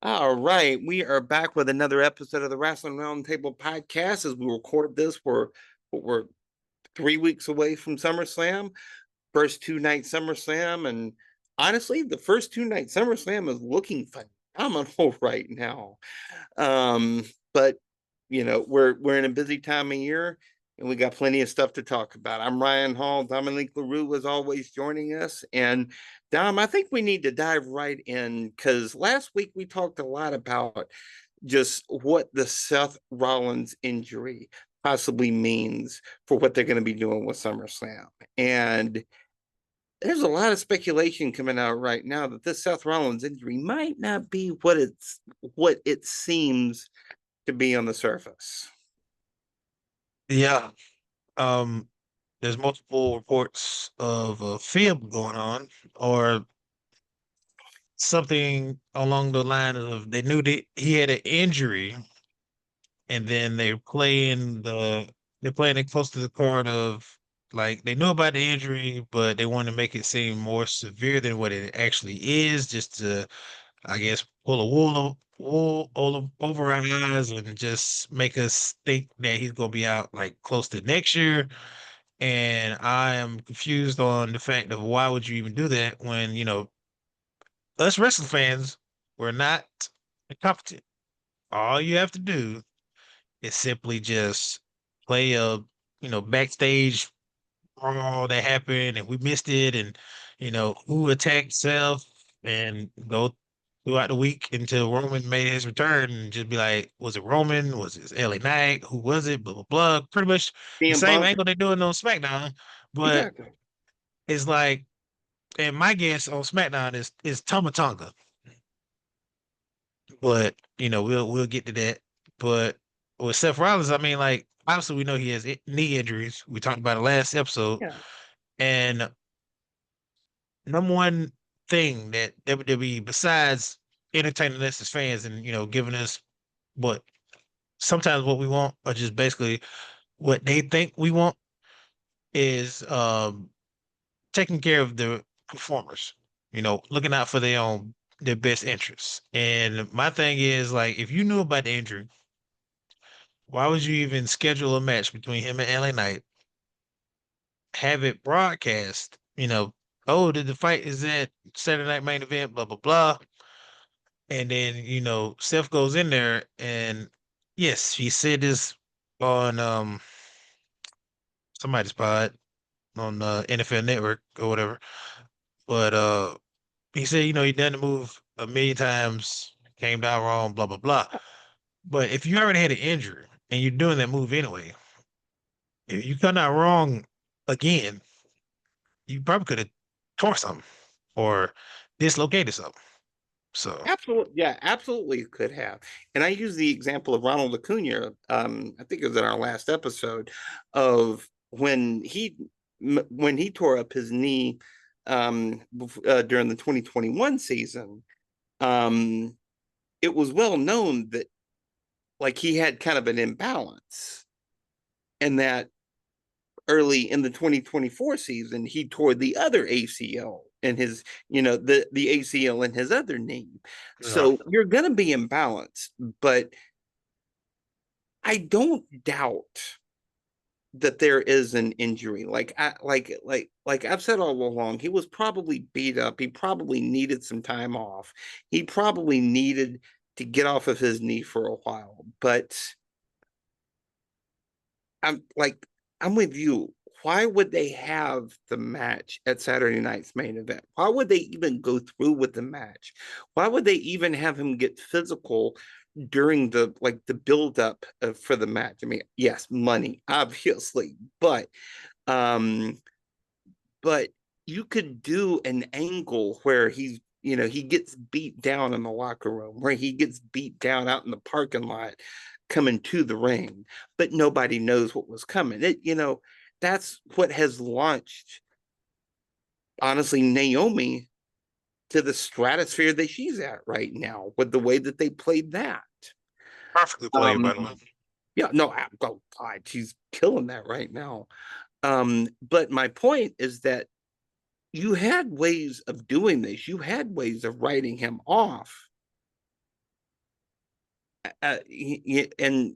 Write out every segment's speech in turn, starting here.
All right, we are back with another episode of the Wrestling Roundtable podcast. As we record this, we're 3 weeks away from SummerSlam, first two night SummerSlam, and honestly, the first two night SummerSlam is looking phenomenal right now. Um, but we're in a busy time of year, and we got plenty of stuff to talk about. I'm Ryan Hall. Dominique LaRue was always joining us, and Dom, I think we need to dive right in because last week we talked a lot about just what the Seth Rollins injury possibly means for what they're going to be doing with SummerSlam. And there's a lot of speculation coming out right now that this Seth Rollins injury might not be what it seems to be on the surface. Yeah. Um, there's multiple reports of a fib going on or something along the line of they knew that he had an injury and then they're playing it close to the card of like they knew about the injury, but they want to make it seem more severe than what it actually is, just to I guess pull a wool over our eyes and just make us think that he's gonna be out like close to next year. And I am confused on the fact of why would you even do that when, us wrestling fans, we're not incompetent. All you have to do is simply just play backstage brawl that happened and we missed it and, who attacked Seth and go throughout the week until Roman made his return and just be like, was it Roman? Was it LA Knight? Who was it? Blah, blah, blah. Pretty much the CM same Punk, angle they're doing on SmackDown, but exactly. it's like, and my guess on SmackDown is Tama Tonga, but we'll get to that. But with Seth Rollins, I mean, like obviously we know he has knee injuries. We talked about it last episode, Yeah, and number one thing that WWE besides entertaining us as fans and giving us what sometimes what we want or just basically what they think we want is taking care of the performers, looking out for their best interests. And my thing is like, if you knew about the injury, why would you even schedule a match between him and LA Knight? Have it broadcast, oh, the fight is at Saturday Night Main Event, blah blah blah. And then Seth goes in there, and yes, he said this on somebody's pod on NFL Network or whatever. But he said, he done the move a million times, came down wrong, blah, blah, blah. But if you already had an injury and you're doing that move anyway, if you come out wrong again, you probably could have tore something or dislocated something. So absolutely. Yeah, absolutely could have. And I use the example of Ronald Acuna. I think it was in our last episode of when he tore up his knee during the 2021 season. Um, it was well known that like he had kind of an imbalance, and that early in the 2024 season he tore the other ACL in his the ACL in his other knee. yeah, So you're going to be imbalanced, but I don't doubt that there is an injury. Like I've said all along, he was probably beat up. He probably needed some time off. He probably needed to get off of his knee for a while. But I'm like, I'm with you. Why would they have the match at Saturday night's main event? Why would they even go through with the match? Why would they even have him get physical during the build up for the match? I mean, yes, money, obviously, um, but you could do an angle where he gets beat down in the locker room, where he gets beat down out in the parking lot coming to the ring, but nobody knows what was coming. That's what has launched, honestly, Naomi to the stratosphere that she's at right now with the way that they played that. perfectly played, by the way. Um, yeah, no, oh God, she's killing that right now. But my point is that you had ways of doing this. You had ways of writing him off and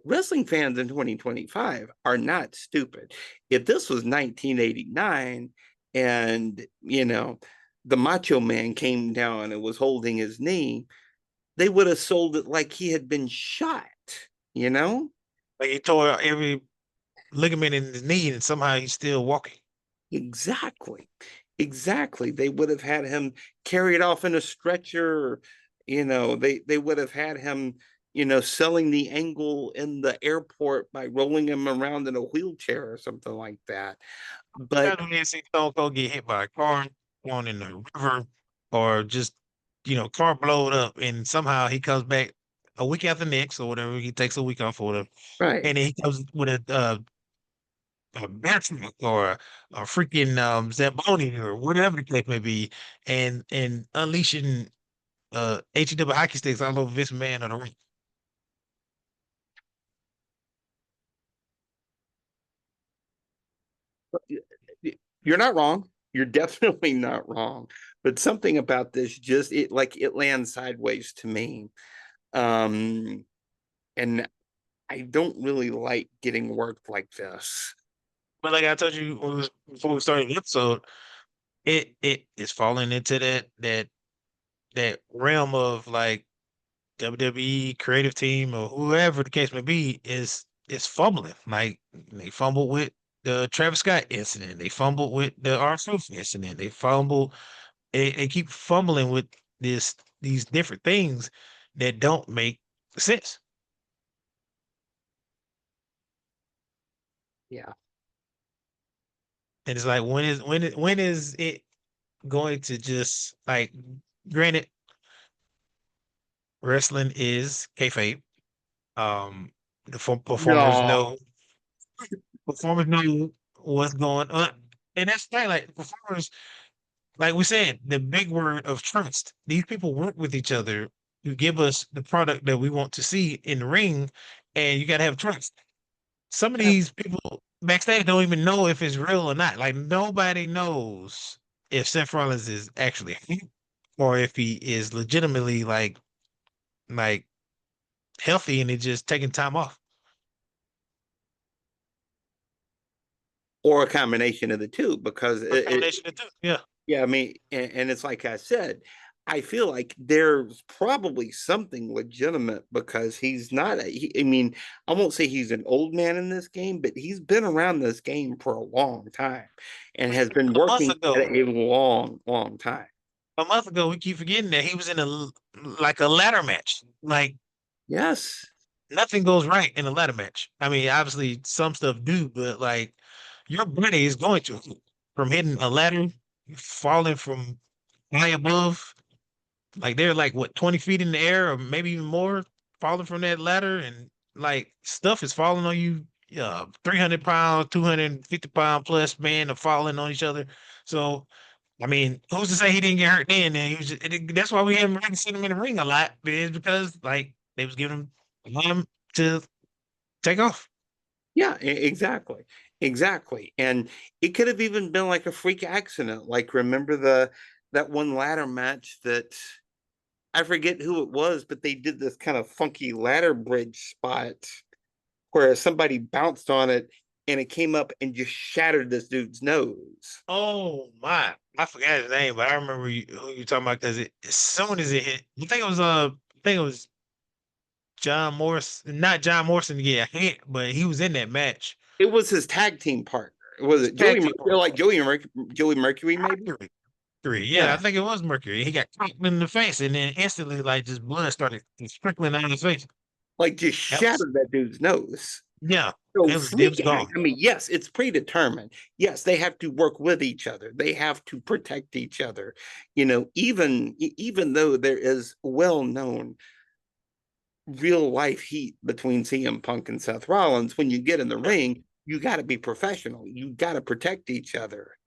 wrestling fans in 2025 are not stupid. If this was 1989 and the Macho Man came down and was holding his knee, they would have sold it like he had been shot, you know? Like he tore every ligament in his knee, and somehow he's still walking. Exactly. Exactly. They would have had him carried off in a stretcher. They would have had him, selling the angle in the airport by rolling him around in a wheelchair or something like that. But Sometimes when they see Stone Cold get hit by a car, going in the river, or just car blowed up, and somehow he comes back a week after next or whatever. He takes a week off or whatever, right. and then he comes with a Bertrand or a freaking Zamboni or whatever the case may be, and unleashing HEW hockey sticks all over Vince McMahon on the ring. You're not wrong. You're definitely not wrong. But something about this just it lands sideways to me. Um, and I don't really like getting worked like this. But like I told you before we started the episode, it is falling into that realm of like WWE creative team or whoever the case may be is fumbling. Like they fumbled with the Travis Scott incident. They fumbled with the R-Truth incident. They keep fumbling with these different things that don't make sense. Yeah. And it's like when is it going to just like, granted, wrestling is kayfabe. Um the performers No. know what's going on. And that's the thing, like performers, like we said, the big word of trust. These people work with each other to give us the product that we want to see in the ring, and you gotta have trust. Some of these people backstage don't even know if it's real or not. Like nobody knows if Seth Rollins is actually a heel or if he is legitimately like healthy and is just taking time off. Or a combination of the two, because Or a combination of the two. Yeah. yeah, I mean, and it's like I said, I feel like there's probably something legitimate because he's not I mean, I won't say he's an old man in this game, but he's been around this game for a long time and has been A month working at ago, a long, long time. we keep forgetting that he was in like a ladder match. Like Yes. nothing goes right in a ladder match. I mean, obviously some stuff do, but like your body is going to from hitting a ladder, falling from high above. Like they're like what 20 feet in the air or maybe even more, falling from that ladder, and like stuff is falling on you. 300 pounds, 250-pound plus man are falling on each other. So I mean, who's to say he didn't get hurt then? And he was that's why we haven't really seen him in the ring a lot, is because like they was giving him time to take off. Yeah, exactly. Exactly. And it could have even been like a freak accident. Like remember that one ladder match that I forget who it was, but they did this kind of funky ladder bridge spot where somebody bounced on it and it came up and just shattered this dude's nose. Oh my, I forgot his name, but I remember who you talking about because as soon as it hit, I think it was John Morrison, not John Morrison to get a hit, but he was in that match. It was his tag team partner. Was His it tag Joey team Mercury? partner, Like Joey Mercury, maybe? Mercury. Yeah, I Yeah. think it was Mercury. He got kicked in the face, and then instantly, like, just blood started trickling out of his face. Like just That was, shattered that dude's nose. yeah, So it was freak act. gone. I mean, yes, it's predetermined. Yes, they have to work with each other. They have to protect each other. Even though there is well known real life heat between CM Punk and Seth Rollins, when you get in the Yeah, ring, you got to be professional. You got to protect each other.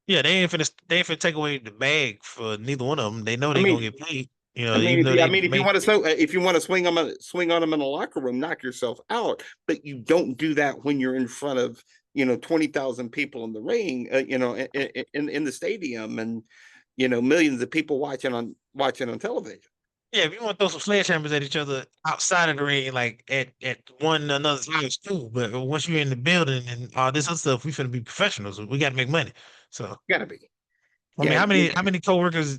yeah, they ain't finna take away the bag for neither one of them. They know I they're gonna mean, get paid. Even though I they mean, if you make want to, if you want to swing on them in the locker room, knock yourself out. But you don't do that when you're in front of 20,000 people in the ring, in the stadium, and millions of people watching on television. Yeah, if you want to throw some sledgehammers at each other outside of the ring, like at one another's house too. But once you're in the building and all this other stuff, we finna be professionals. We got to make money. So Gotta be. I mean, Yeah, how many coworkers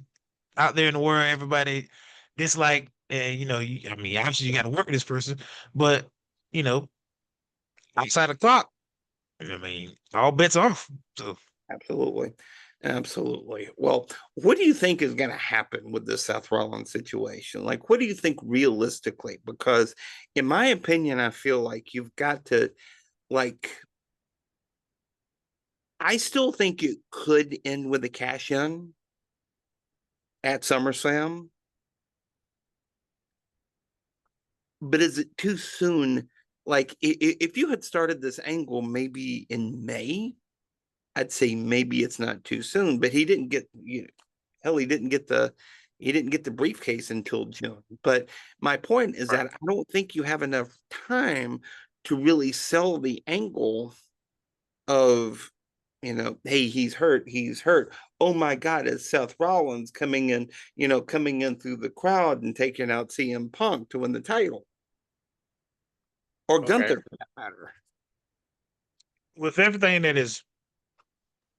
out there in the world everybody dislike? And I mean, obviously you got to work with this person, but you know, outside the clock, I mean, all bets are off. So absolutely. Absolutely. Well, what do you think is going to happen with the Seth Rollins situation? Like, what do you think realistically? Because, in my opinion, I feel like you've got to, like, I still think it could end with a cash in at SummerSlam, but is it too soon? Like, if you had started this angle maybe in May, I'd say maybe it's not too soon, but he didn't get hell, he didn't get the briefcase until June. But my point is right. that I don't think you have enough time to really sell the angle of, hey, he's hurt, he's hurt. Oh my God, it's Seth Rollins coming in, coming in through the crowd and taking out CM Punk to win the title. Or Okay. Gunther for that matter. With everything that is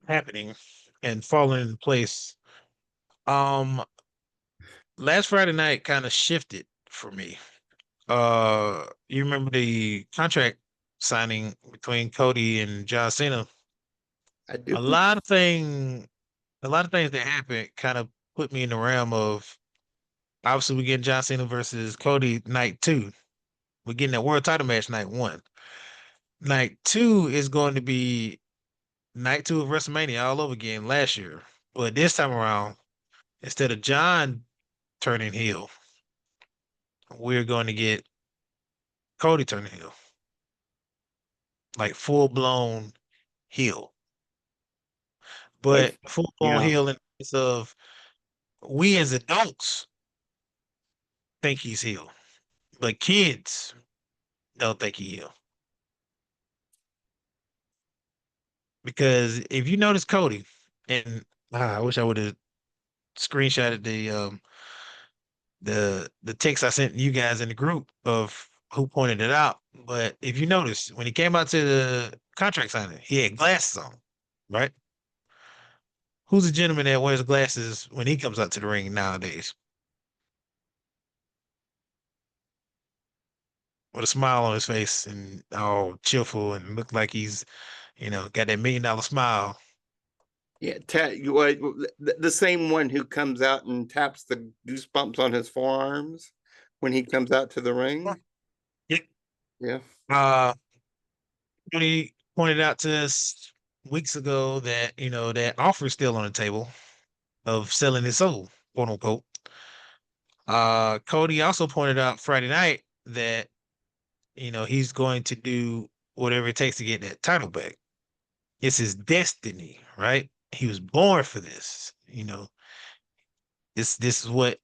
happening and falling into place, um, last Friday night kind of shifted for me. You remember the contract signing between Cody and John Cena? I A do. lot of thing, a lot of things that happened kind of put me in the realm of obviously we getting John Cena versus Cody night two. We're getting that world title match night one. Night two is going to be night two of WrestleMania all over again last year. But this time around, instead of John turning heel, we're going to get Cody turning heel, like full blown heel. Like, But full blown yeah. heel in the sense of we as adults think he's heel, but kids don't think he's heel. Because if you notice Cody, and I wish I would have screenshotted the text I sent you guys in the group of who pointed it out. But if you notice, when he came out to the contract signing, he had glasses on, right? Who's the gentleman that wears glasses when he comes out to the ring nowadays with a smile on his face and all cheerful and look like he's, got that $1 million smile? Yeah, the same one who comes out and taps the goosebumps on his forearms when he comes out to the ring. Yeah. Yeah, Uh, he pointed out to us weeks ago that, that offer is still on the table of selling his soul, quote unquote. Cody also pointed out Friday night that, he's going to do whatever it takes to get that title back. It's his destiny, right? He was born for this. This is what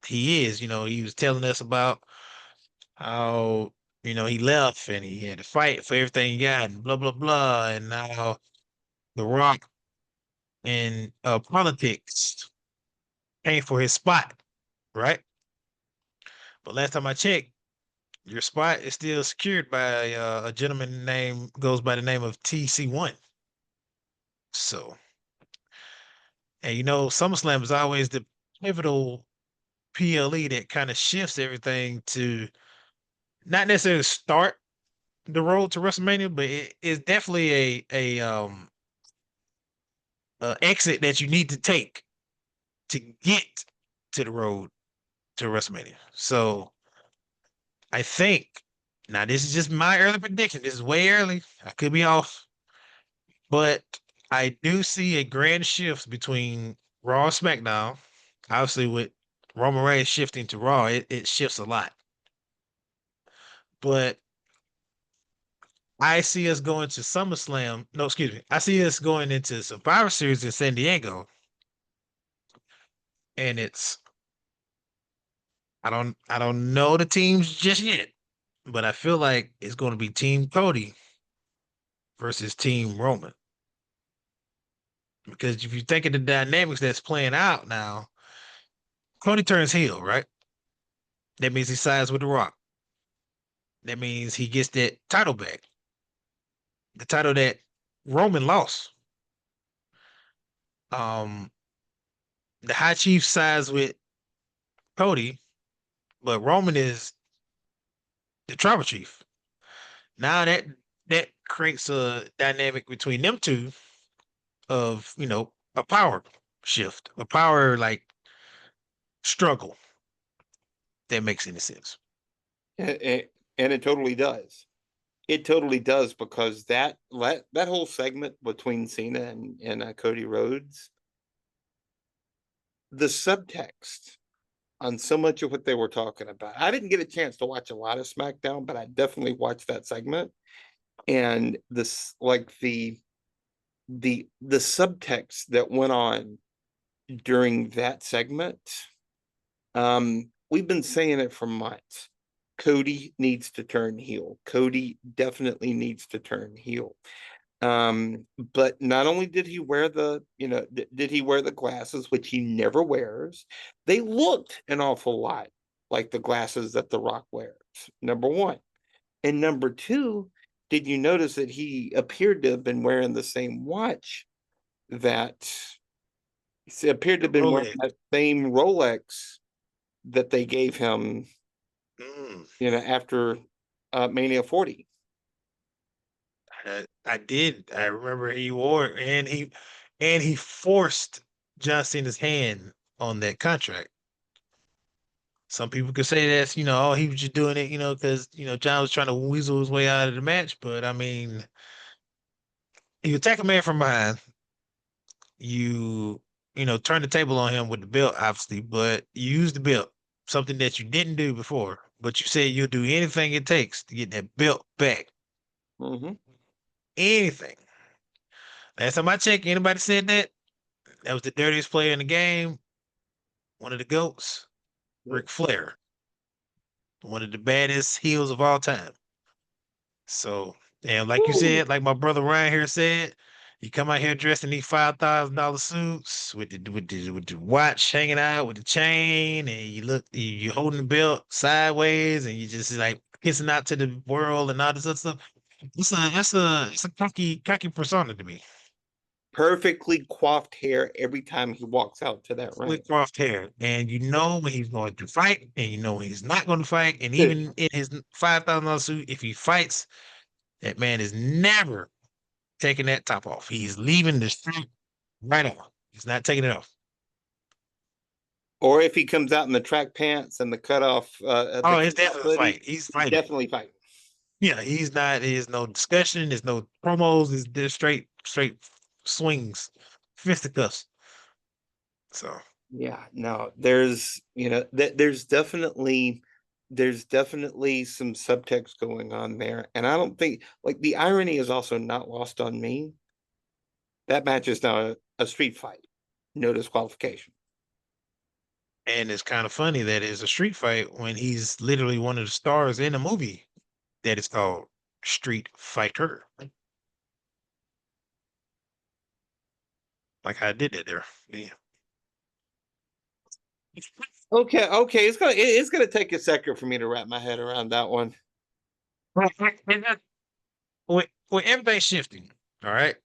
he is. He was telling us about how, he left and he had to fight for everything he got and blah blah blah. And now The Rock in politics came for his spot, right? But last time I checked, your spot is still secured by a gentleman name goes by the name of TC1. So, and SummerSlam is always the pivotal PLE that kind of shifts everything to not necessarily start the road to WrestleMania, but it is definitely a exit that you need to take to get to the road to WrestleMania. So I think now this is just my early prediction. This is way early. I could be off, but I do see a grand shift between Raw and SmackDown. Obviously, with Roman Reigns shifting to Raw, it shifts a lot. But I see us going to SummerSlam. No, excuse me. I see us going into Survivor Series in San Diego, and I don't know the teams just yet, but I feel like it's going to be Team Cody versus Team Roman. Because if you think of the dynamics that's playing out now, Cody turns heel, right? That means he sides with The Rock. That means he gets that title back. The title that Roman lost. Um, the High Chief sides with Cody, but Roman is the tribal chief. Now that creates a dynamic between them two of a power shift, a power like struggle. If that makes any sense. And, and it totally does. It totally does because that whole segment between Cena and Cody Rhodes, the subtext on so much of what they were talking about. I didn't get a chance to watch a lot of SmackDown, but I definitely watched that segment. And this, like the subtext that went on during that segment, we've been saying it for months. Cody needs to turn heel. Cody definitely needs to turn heel. But not only did he wear did he wear the glasses, which he never wears, they looked an awful lot like the glasses that The Rock wears, number one. And number two, did you notice that he appeared to have been wearing the same watch that he appeared to have been wearing Rolex. that same Rolex that they gave him, Mm. after Mania 40. I did. I remember he wore it, and he forced John Cena's hand on that contract. Some people could say that's, oh, he was just doing it, because, John was trying to weasel his way out of the match. But I mean, you attack a man from behind, you, turn the table on him with the belt, obviously, but you use the belt, something that you didn't do before. But you said you'll do anything it takes to get that belt back. Mm-hmm. Anything. Last time I checked, anybody said that, that was the dirtiest player in the game. One of the GOATs, Ric Flair, one of the baddest heels of all time. So, and like you Woo. said, like my brother Ryan here said, you come out here dressed in these $5,000 suits with the watch hanging out with the chain, and you holding the belt sideways, and you just like kissing out to the world and all this other stuff. It's a cocky persona to me. Perfectly coiffed hair every time he walks out to that ring. With crossed hair, and you know when he's going to fight, and you know when he's not going to fight, and even in his $5,000 suit, if he fights, that man is never taking that top off. He's leaving the street right off. He's not taking it off. Or if he comes out in the track pants and the Oh, the it's cutoff definitely a hoodie, fight. He's he's fighting. definitely fighting. Yeah, he's not. There's no discussion. There's no promos. There's straight swings, fisticuffs. So Yeah, no, there's definitely some subtext going on there. And I don't think, like, the irony is also not lost on me. That match is now a street fight, no disqualification. and it's kind of funny that it's a street fight when he's literally one of the stars in a movie that is called Street Fighter. Like I did that there. Yeah. Okay, it's gonna take a second for me to wrap my head around that one. And with everything shifting, all right.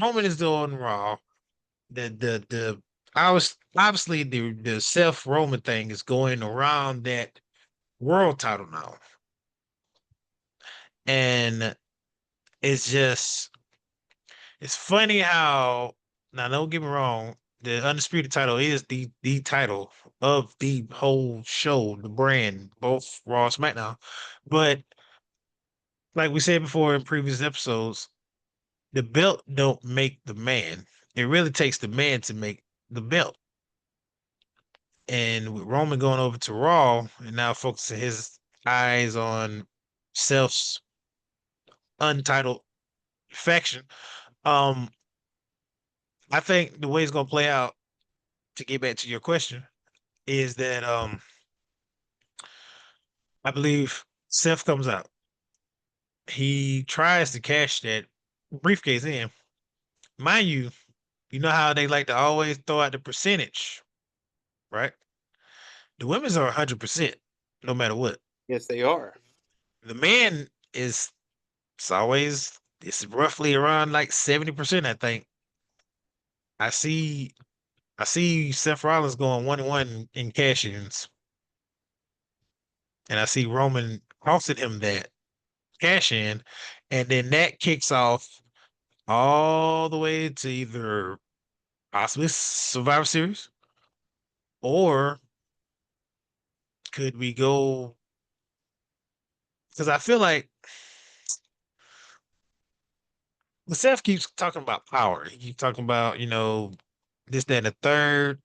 Roman is doing Raw. The I was obviously the Seth Roman thing is going around that world title now, and it's just it's funny how now don't get me wrong, the undisputed title is the title of the whole show, the brand, both Raw and SmackDown, but like we said before in previous episodes, the belt don't make the man. It really takes the man to make the belt. And with Roman going over to Raw and now focusing his eyes on Self's untitled faction, um, I think the way it's gonna play out, to get back to your question, is that I believe Seth comes out. He tries to cash that briefcase in. Mind you, you know how they like to always throw out the percentage, right? The women's are 100%. no matter what. Yes, they are. The man is it's roughly around like 70%, I think. I see I see Seth Rollins going 1-1 in cash-ins, and I see Roman costing him that cash in, and then that kicks off all the way to either possibly Survivor Series, or could we go? Because I feel like Seth keeps talking about power. He keeps talking about, this, that, and the third.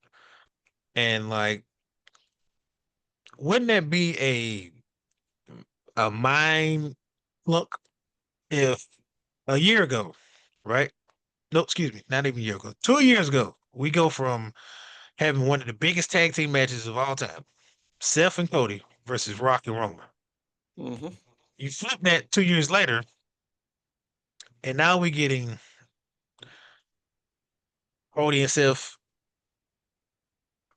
And like, wouldn't that be a mind look if a year ago, right? No, excuse me, not even a year ago, 2 years ago, we go from having one of the biggest tag team matches of all time, Seth and Cody versus Rock and Roman. Hmm. You flip that 2 years later, and now we're getting Cody and Seth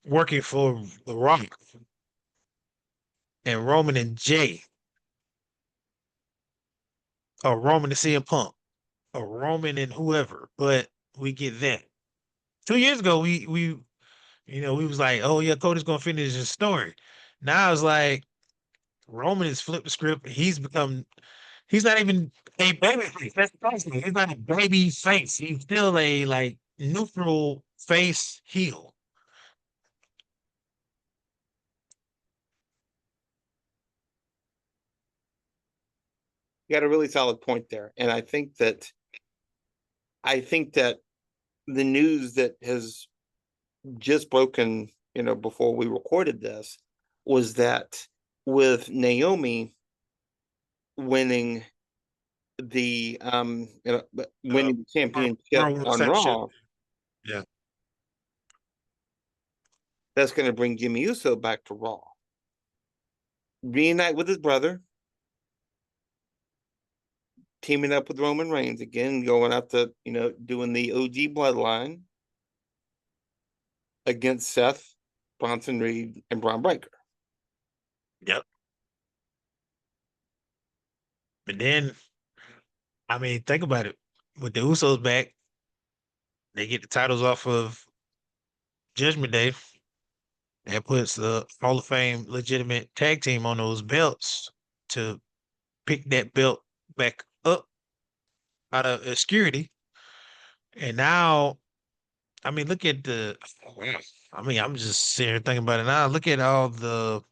working for The Rock and Roman and Jay, or Roman and CM Punk, or Roman and whoever. But we get that. 2 years ago, we was like, oh yeah, Cody's gonna finish his story. Now it's like Roman has flipped the script. He's not even a baby face. That's the first thing. He's not a baby face. He's still a like neutral face heel. You got a really solid point there, and I think that the news that has just broken, before we recorded this, was that with Naomi winning Uh, winning the championship World on Championship. Raw, Yeah. that's going to bring Jimmy Uso back to Raw, reunite with his brother, teaming up with Roman Reigns again, going up to doing the OG bloodline against Seth, Bronson Reed, and Braun Breaker. Yep. But then, I mean, think about it. With the Usos back, they get the titles off of Judgment Day. That puts the Hall of Fame legitimate tag team on those belts to pick that belt back up out of obscurity. And now, I mean, look at I mean, I'm just sitting here thinking about it now. Look at all the,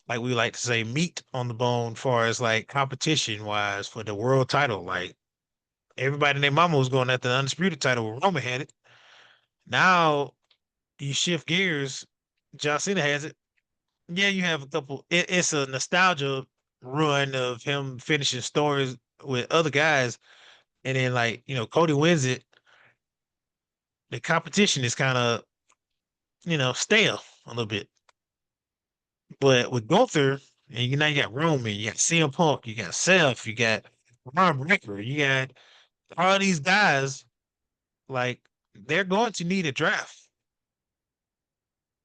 like we like to say, meat on the bone, far as like competition wise for the world title. Like everybody and their mama was going after the undisputed title where Roman had it. Now you shift gears. John Cena has it. Yeah, you have a couple. It's a nostalgia run of him finishing stories with other guys, and then like Cody wins it. The competition is kind of stale a little bit. But with Gunther, and now you got Roman, you got CM Punk, you got Seth, you got Ron Breaker, you got all these guys. Like they're going to need a draft.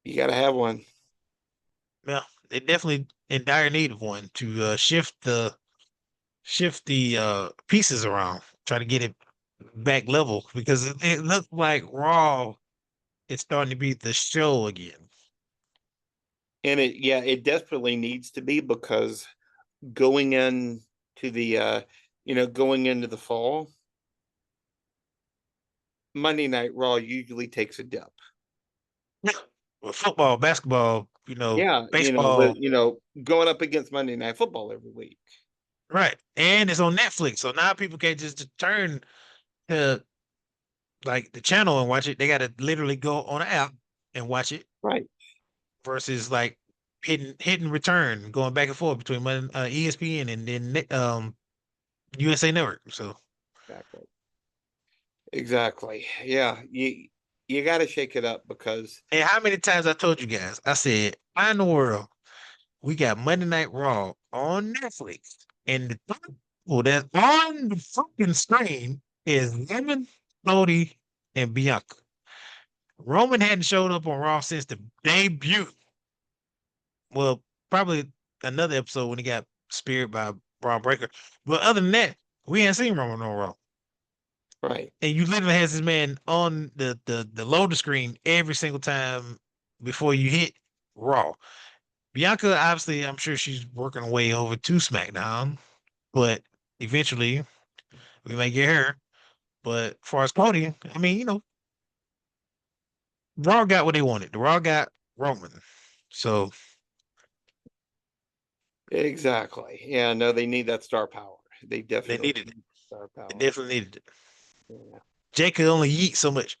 You got to have one. Well, they're definitely in dire need of one to shift the pieces around, try to get it back level because it looks like Raw is starting to be the show again. And it desperately needs to be, because going in to going into the fall, Monday Night Raw usually takes a dip. Yeah. Well, football, basketball, Yeah, with baseball, going up against Monday Night Football every week. right? And it's on Netflix, so now people can't just turn to like the channel and watch it. They got to literally go on an app and watch it Right. versus like hidden return going back and forth between ESPN and then USA Network. So, Exactly. Exactly. Yeah. You got to shake it up, because and how many times I told you guys, I said, why in the world we got Monday Night Raw on Netflix, and the people that's on the freaking screen is Lemon, Cody, and Bianca. Roman hadn't showed up on Raw since the debut. Well, probably another episode when he got speared by Braun Breaker. But other than that, we ain't seen Roman on Raw. Right. And you literally has this man on the loader screen every single time before you hit Raw. Bianca, obviously, I'm sure she's working her way over to SmackDown, but eventually we may get her. But as far as Cody, I mean, Raw got what they wanted. The Raw got Roman. So Exactly. Yeah, no, they need that star power. They they definitely needed it. need star They power. definitely needed it. Yeah, Jay could only yeet so much.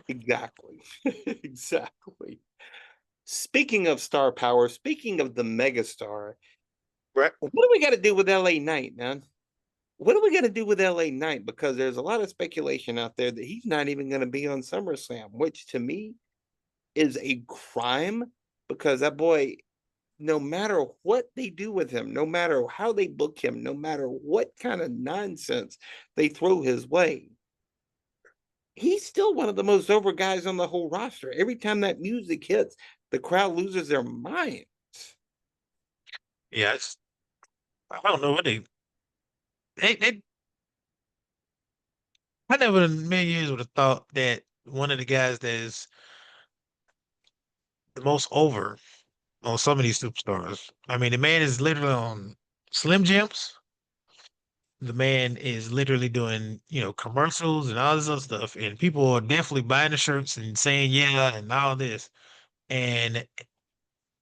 exactly. Exactly. Speaking of star power, speaking of the megastar, Right. what do we got to do with LA Knight, man? What do we got to do with LA Knight? Because there's a lot of speculation out there that he's not even going to be on SummerSlam, which to me is a crime because that boy, no matter what they do with him, no matter how they book him, no matter what kind of nonsense they throw his way, he's still one of the most over guys on the whole roster. Every time that music hits, the crowd loses their minds. Yeah, I don't know what they I never in a million years would have thought that one of the guys that is the most over on some of these superstars. I mean, the man is literally on Slim Jims. The man is literally doing, commercials and all this other stuff, and people are definitely buying the shirts and saying yeah and all this. And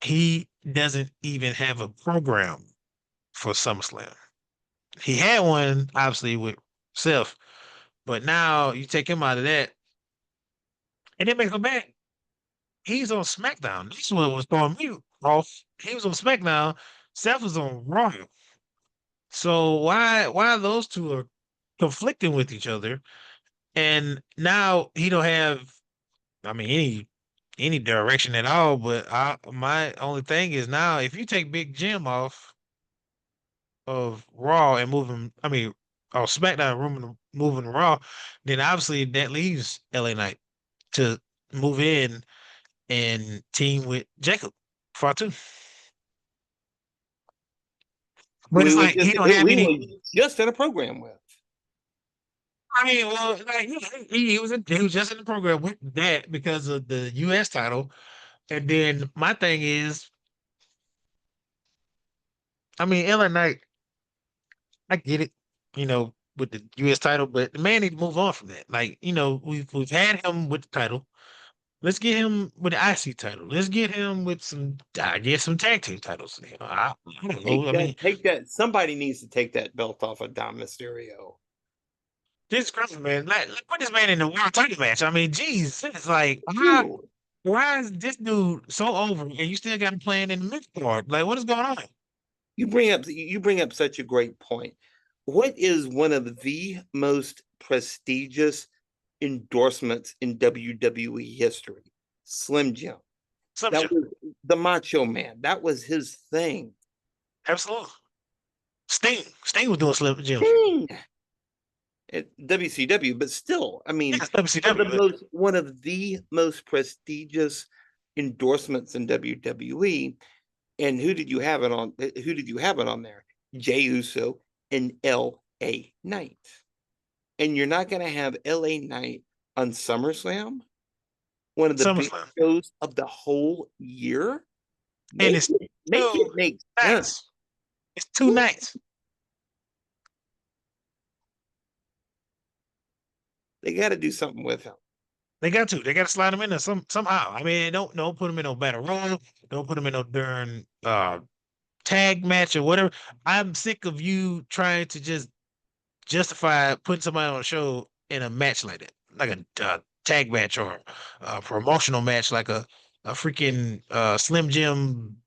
he doesn't even have a program for SummerSlam. He had one, obviously, with Seth, but now you take him out of that, and it makes him bad. He's on SmackDown. This is what was throwing me off. He was on SmackDown. Seth was on Raw. So why those two are conflicting with each other? And now he don't have, I mean, any direction at all. But my only thing is now if you take Big Jim off of Raw and move him, I mean, or SmackDown moving to Raw, then obviously that leaves LA Knight to move in and team with Jacob Fatu. But We it's was like just he don't we, have we any. was just in a program with. I mean, well, like he was just in the program with that because of the U.S. title, and then my thing is, I mean, LA Knight, I get it, with the U.S. title, but the man need to move on from that. Like, we've had him with the title. Let's get him with the IC title. Let's get him with I guess, some tag team titles. I don't know. I mean, Take that. Somebody needs to take that belt off of Dom Mysterio. Jesus Christ, man! Like, put this man in the world title match. I mean, geez, it's like, Ooh. why is this dude so over and you still got him playing in the mid card? Like, what is going on? You bring up such a great point. What is one of the most prestigious endorsements in WWE history? Slim Jim. Some That shit. was the Macho Man. That was his thing. Absolutely. Sting was doing Slim Jims. Thing at WCW, but still, I mean, Yes, WCW. But one of the most prestigious endorsements in WWE. And who did you have it on? Who did you have it on there? Jey Uso and L.A. Knight. And you're not going to have L.A. Knight on SummerSlam, one of the big SummerSlam. shows of the whole year. And Make it's it make it two make sense. nights. It's 2 nights. They got to do something with him. They got to. They got to slide him in there somehow. I mean, don't put him in no battle royal. Don't put him in no darn tag match or whatever. I'm sick of you trying to just justify putting somebody on a show in a match like that, like a tag match or a promotional match, like a freaking Slim Jim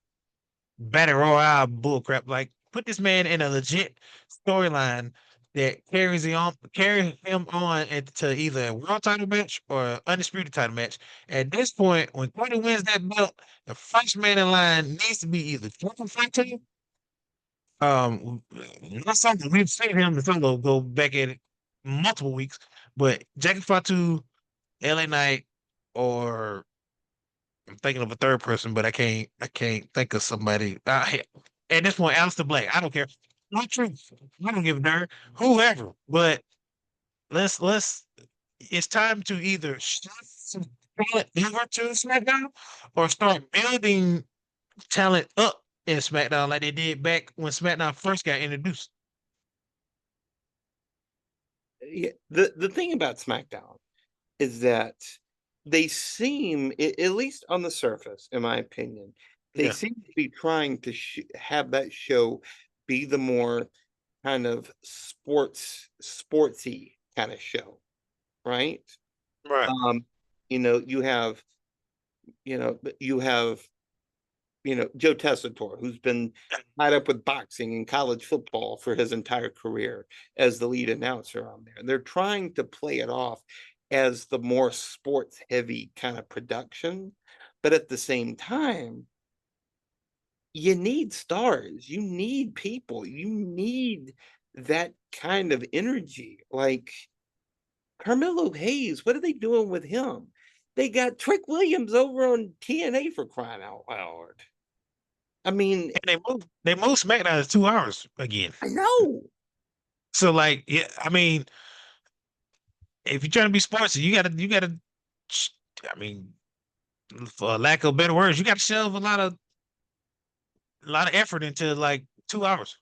battle royale bullcrap. Like, put this man in a legit storyline that carry him on to either a world title match or an undisputed title match. At this point, when Cody wins that belt, the first man in line needs to be either Kevin Fatu. That's something we've seen him and Solo go back at it multiple weeks, but Jackie Fatu, LA Knight, or I'm thinking of a third person, but I can't think of somebody. At this point, Aleister Black. I don't care. Not truth. I don't give a darn. Whoever. But let's. It's time to either shift some talent over to SmackDown or start building talent up in SmackDown like they did back when SmackDown first got introduced. Yeah, the thing about SmackDown is that they seem, at least on the surface, in my opinion, they Yeah. seem to be trying to have that show be the more kind of sportsy kind of show, right? Right. Um, you know, you have Joe Tessitore, who's been tied up with boxing and college football for his entire career as the lead announcer on there. They're trying to play it off as the more sports heavy kind of production. But at the same time, you need stars, you need people, you need that kind of energy. Like Carmelo Hayes, what are they doing with him? They got Trick Williams over on TNA for crying out loud. I mean, And they moved SmackDown to 2 hours again. I know. So like, yeah, I mean, if you're trying to be sportsy, you gotta. I mean, for lack of better words, you got to shove a lot of effort into like 2 hours.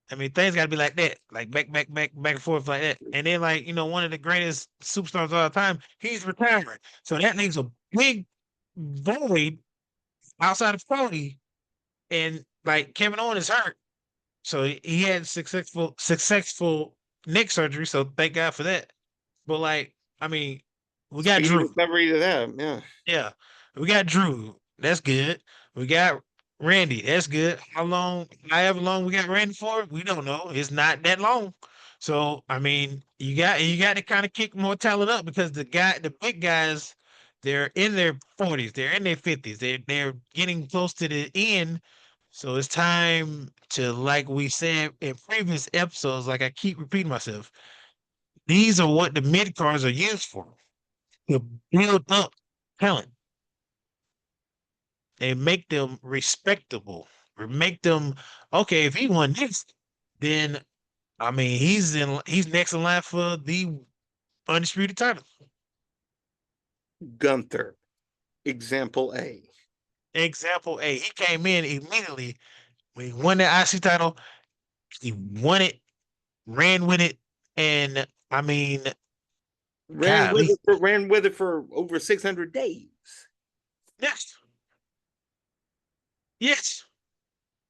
I mean, things got to be like that, like back and forth like that. And then like one of the greatest superstars of all time, he's retiring, so that leaves a big void outside of Cody, and like Kevin Owens is hurt, so he had successful neck surgery. So thank God for that. But like, I mean, we got Speedy Drew. recovery to them. Yeah. Yeah, we got Drew. That's good. We got Randy. That's good. However long we got Randy for, we don't know. It's not that long. So I mean, you got to kind of kick more talent up because the big guys, they're in their 40s, they're in their 50s, they're getting close to the end. So it's time to, like we said in previous episodes, like I keep repeating myself, these are what the mid cards are used for, to build up talent and make them respectable or make them okay. If he won this, then I mean he's next in line for the undisputed title. Gunther, example A. Example A, he came in immediately when he won the IC title. He won it, ran with it, and I mean, golly, Ran with it for over 600 days. yes, yes.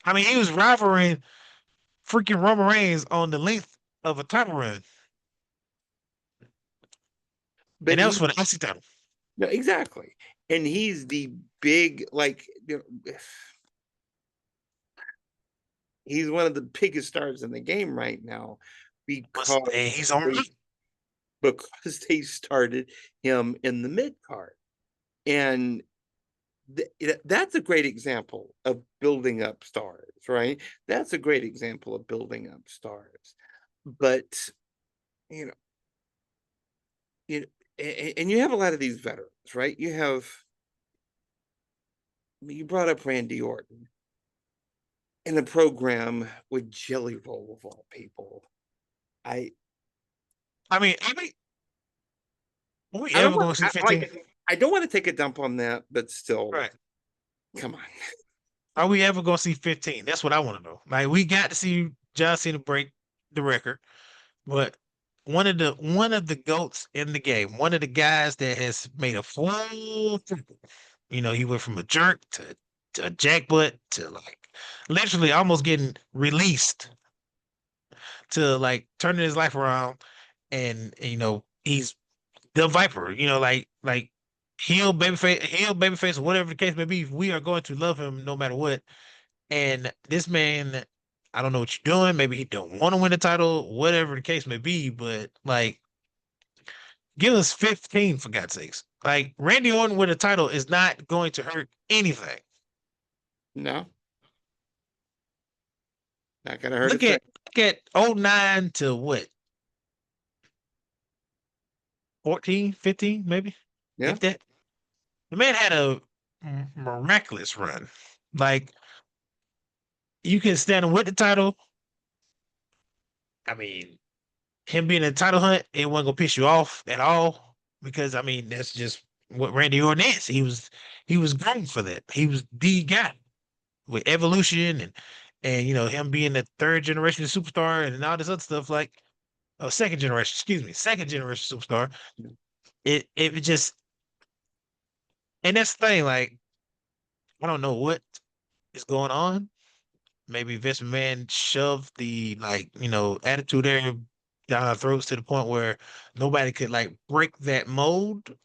I mean, he was rivaling freaking Roman Reigns on the length of a title run, But and that was he, for the IC title. no, exactly. And he's the big, like, he's one of the biggest stars in the game right now because And he's on. they, because they started him in the mid card. And that's a great example of building up stars, right? That's a great example of building up stars. But you know, and you have a lot of these veterans, right? You brought up Randy Orton in a program with Jelly Roll of all people. I I mean, are we I don't ever want gonna see I, 15? like I don't want to take a dump on that, but still, Right. come on. Are we ever gonna see 15? That's what I want to know. Like we got to see John Cena break the record, but one of the goats in the game, one of the guys that has made a full, he went from a jerk to a jackbutt to like literally almost getting released to like turning his life around, and he's the Viper, like heel babyface, whatever the case may be. We are going to love him no matter what. And this man, I don't know what you're doing. Maybe he don't want to win the title, whatever the case may be. But like, give us 15 for God's sakes. Like Randy Orton with a title is not going to hurt anything. No, not gonna hurt a Look thing. at look at '09 to what, 14, 15, maybe, Yeah. if that. The man had a miraculous run. Like you can stand him with the title. I mean, him being in a title hunt, it wasn't gonna piss you off at all because I mean that's just what Randy Orton is. He was groomed for that. He was the guy with Evolution and him being the third generation superstar and all this other stuff like second generation, excuse me, second generation superstar. It just and that's the thing. Like I don't know what is going on. Maybe Vince McMahon shoved the attitude there down our throats to the point where nobody could like break that mold.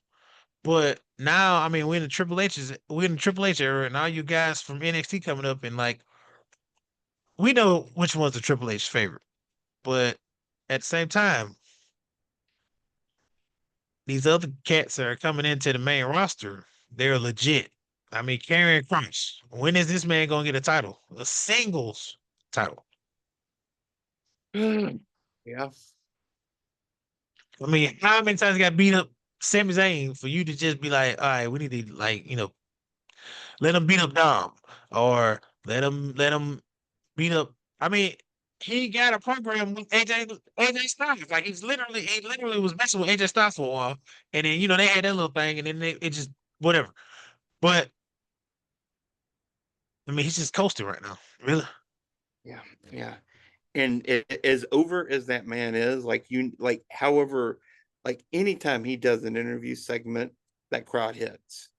But now, I mean, we're in the Triple H era, and all you guys from NXT coming up, and like we know which one's the Triple H favorite. But at the same time, these other cats that are coming into the main roster, they're legit. I mean, Karrion Kross. When is this man gonna get a title? A singles title. Yeah. I mean, how many times got beat up Sami Zayn for you to just be like, all right, we need to let him beat up Dom or let him beat up. I mean, he got a program with AJ Styles. Like he literally was messing with AJ Styles for a while, and then they had that little thing, and then it just whatever. But I mean, he's just coasting right now. Really, Yeah. Yeah. And as over as that man is, however, like anytime he does an interview segment, that crowd hits.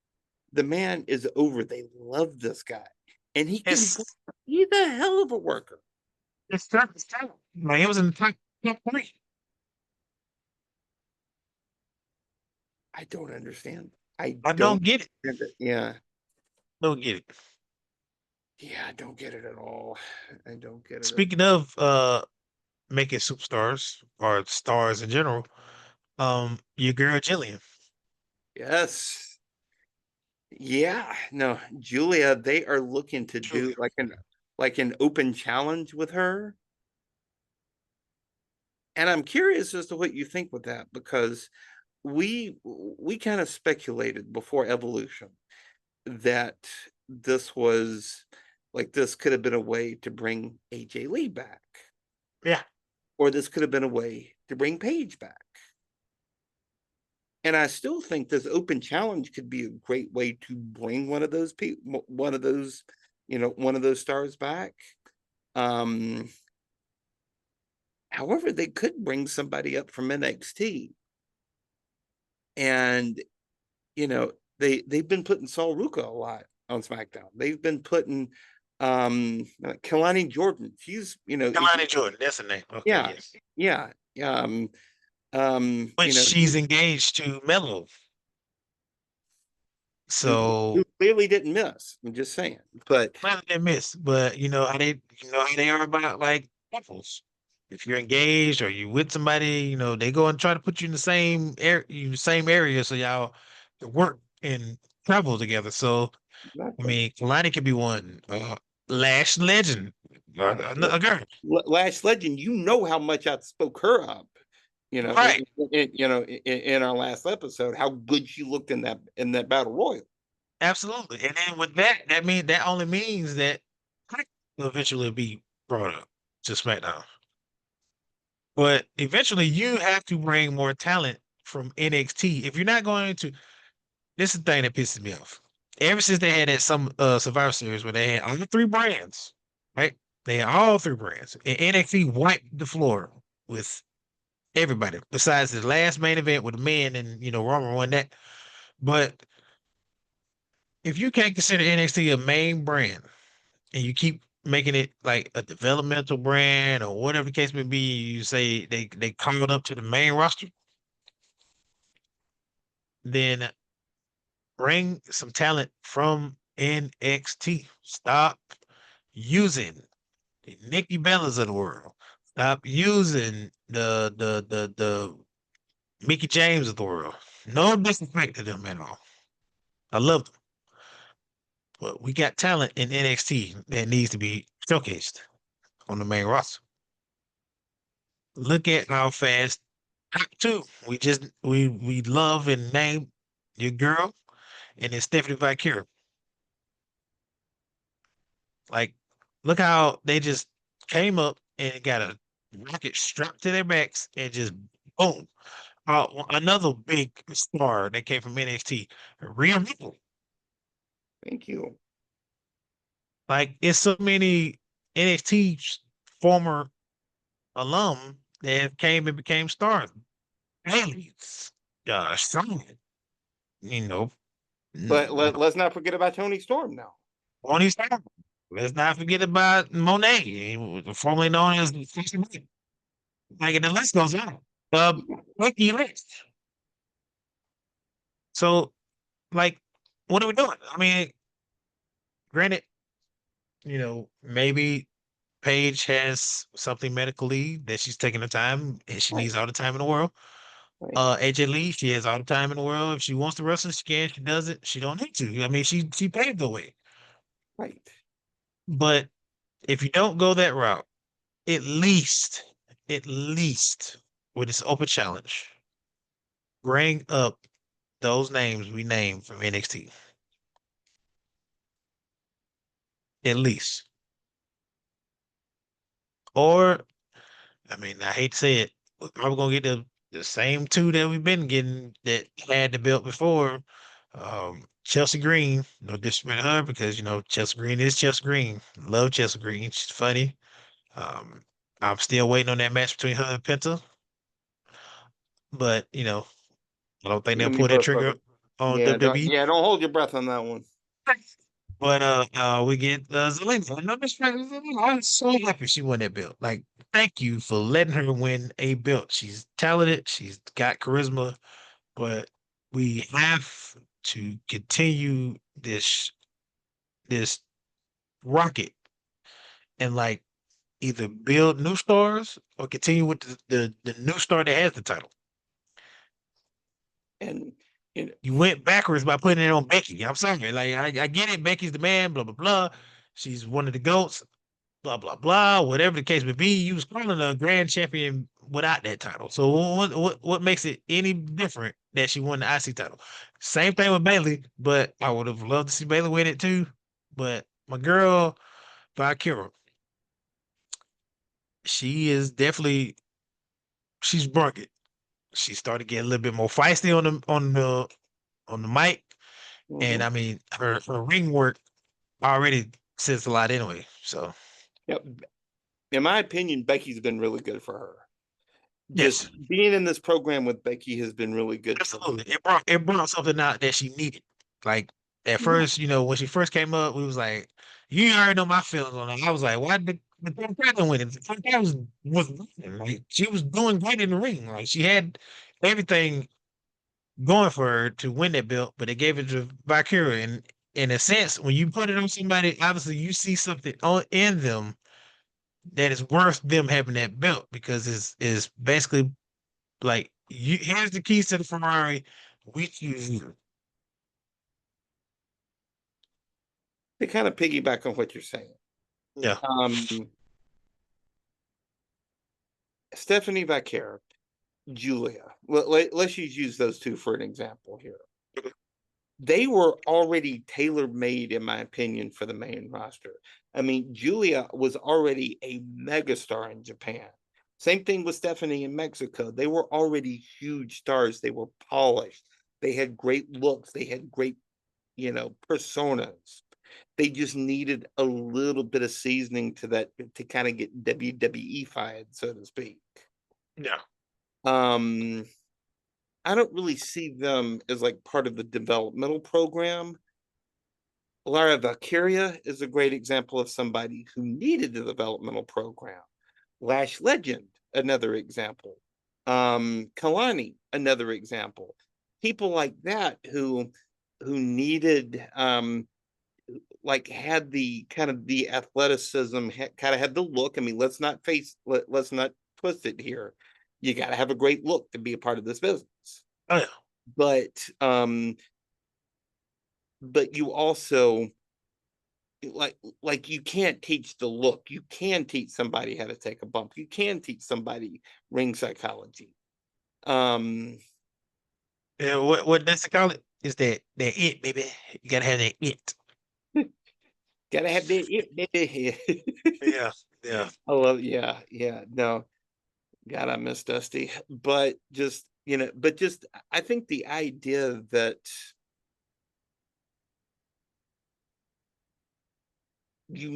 The man is over. They love this guy, and it's he's a hell of a worker. it's tough. It's tough. Like it was in the top three. I don't understand. I I don't don't get it. understand it. Yeah. Don't get it. Yeah, I don't get it at all. I don't get it at Speaking of making superstars or stars in general, your girl Jillian. Yes. Yeah. No, Giulia, they are looking to do Julia. like an open challenge with her. And I'm curious as to what you think with that because we kind of speculated before Evolution that this could have been a way to bring AJ Lee back, Yeah. or this could have been a way to bring Paige back. And I still think this open challenge could be a great way to bring one of those people, one of those stars back. Um, However, they could bring somebody up from NXT, and they've been putting Saul Ruka a lot on SmackDown. They've been putting Kelani Jordan. She's Kalani Jordan, that's the name. Okay, yeah, yes. yeah, But she's engaged to Mello. who, So who clearly didn't miss. I'm just saying, but Mello didn't miss. But you know how they are about like couples. If you're engaged or you with somebody, they go and try to put you in the same area so y'all can work and travel together. So I exactly. mean, Kalani could be one. Lash Legend, a girl. Lash Legend, how much I spoke her up. Right. In our last episode, how good she looked in that battle royal. Absolutely. And then with that only means that Pac will eventually be brought up to SmackDown. But eventually you have to bring more talent from NXT. If you're not going to, this is the thing that pisses me off. Ever since they had that some Survivor Series where they had all three brands, right? They had all three brands. And NXT wiped the floor with everybody, besides the last main event with the men and Roman won that. But if you can't consider NXT a main brand, and you keep making it like a developmental brand or whatever the case may be, you say they called up to the main roster, then bring some talent from NXT. Stop using the Nikki Bellas of the world. Stop using the Mickey James of the world. No disrespect to them at all. I love them. But we got talent in NXT that needs to be showcased on the main roster. Look at how fast Top Two. We love and name your girl, and then Stephanie Vicari. Like, look how they just came up and got a rocket strapped to their backs and just boom. Another big star that came from NXT, Rhea Ripley. Thank you. Like, it's so many NXT former alum that came and became stars. Bailey's, Simon, you know, But n- let's not forget about Tony Storm now. Tony Storm. Let's not forget about Monet, formerly known as Fashion Week. Like, the list goes on. Becky Lynch. So, like, what are we doing? I mean, granted, maybe Paige has something medically that she's taking the time and she Right, needs all the time in the world. right, AJ Lee, she has all the time in the world. If she wants to wrestle, she can. She does it. She don't need to. I mean, she paved the way. right. But if you don't go that route, at least with this open challenge, bring up those names we named from NXT. At least. Or, I mean, I hate to say it, we're probably gonna get the same two that we've been getting that had the belt before. Chelsea Green, no disrespect to her because Chelsea Green is Chelsea Green. Love Chelsea Green. She's funny. Um, I'm still waiting on that match between her and Penta, but I don't think You they'll and me pull that both, trigger brother. on Yeah, WWE. don't hold your breath on that one. But we get Zelina. No disrespect to Zelina. I'm so happy she won that belt. Like, thank you for letting her win a belt. She's talented. She's got charisma, but we have to continue this rocket and like either build new stars or continue with the new star that has the title. And you know, You went backwards by putting it on Becky. I'm sorry. Like, I get it. Becky's the man, blah, blah, blah. She's one of the GOATs, blah, blah, blah. Whatever the case may be, you was calling a grand champion without that title. So what makes it any different that she won the IC title? Same thing with Bayley, but I would have loved to see Bayley win it too. But my girl, Valkyra, she is definitely she's brung it. She started getting a little bit more feisty on the mic. And mhm. I mean her ring work already says a lot anyway. So Yep. In my opinion, Becky's been really good for her. Just yes, being in this program with Becky has been really good for her. absolutely. It brought something out that she needed. Like at Yeah, first, when she first came up, we was like, you already know my feelings on her. I was like, why did the Tom Franklin win it? The Tom Franklin was winning. Like she was doing great in the ring. Like she had everything going for her to win that belt, but they gave it to Valkyria. And in a sense, when you put it on somebody, obviously you see something in them that is worth them having that belt because it's basically like you here's the keys to the Ferrari. We choose you. to kind of piggyback on what you're saying. Yeah. Um, Stephanie Vaquer, Giulia. Let's just use those two for an example here. They were already tailor made, in my opinion, for the main roster. I mean, Giulia was already a megastar in Japan. Same thing with Stephanie in Mexico. They were already huge stars. They were polished. They had great looks. They had great, personas. They just needed a little bit of seasoning to that to kind of get WWE-fied, so to speak. Yeah. Um, I don't really see them as like part of the developmental program. Lara Valkyria is a great example of somebody who needed the developmental program. Lash Legend, another example. Kalani, another example. People like that who needed like had the kind of the athleticism, kind of had the look. I mean, let's not twist it here. You got to have a great look to be a part of this business. Oh yeah. But but you also like you can't teach the look. You can teach somebody how to take a bump. You can teach somebody ring psychology. Um Yeah. What that's call it? it's that it, baby. You gotta have that it. Gotta have that it, baby. Yeah, yeah. I love, yeah, yeah. No, God, I miss Dusty. But just, but just I think the idea that you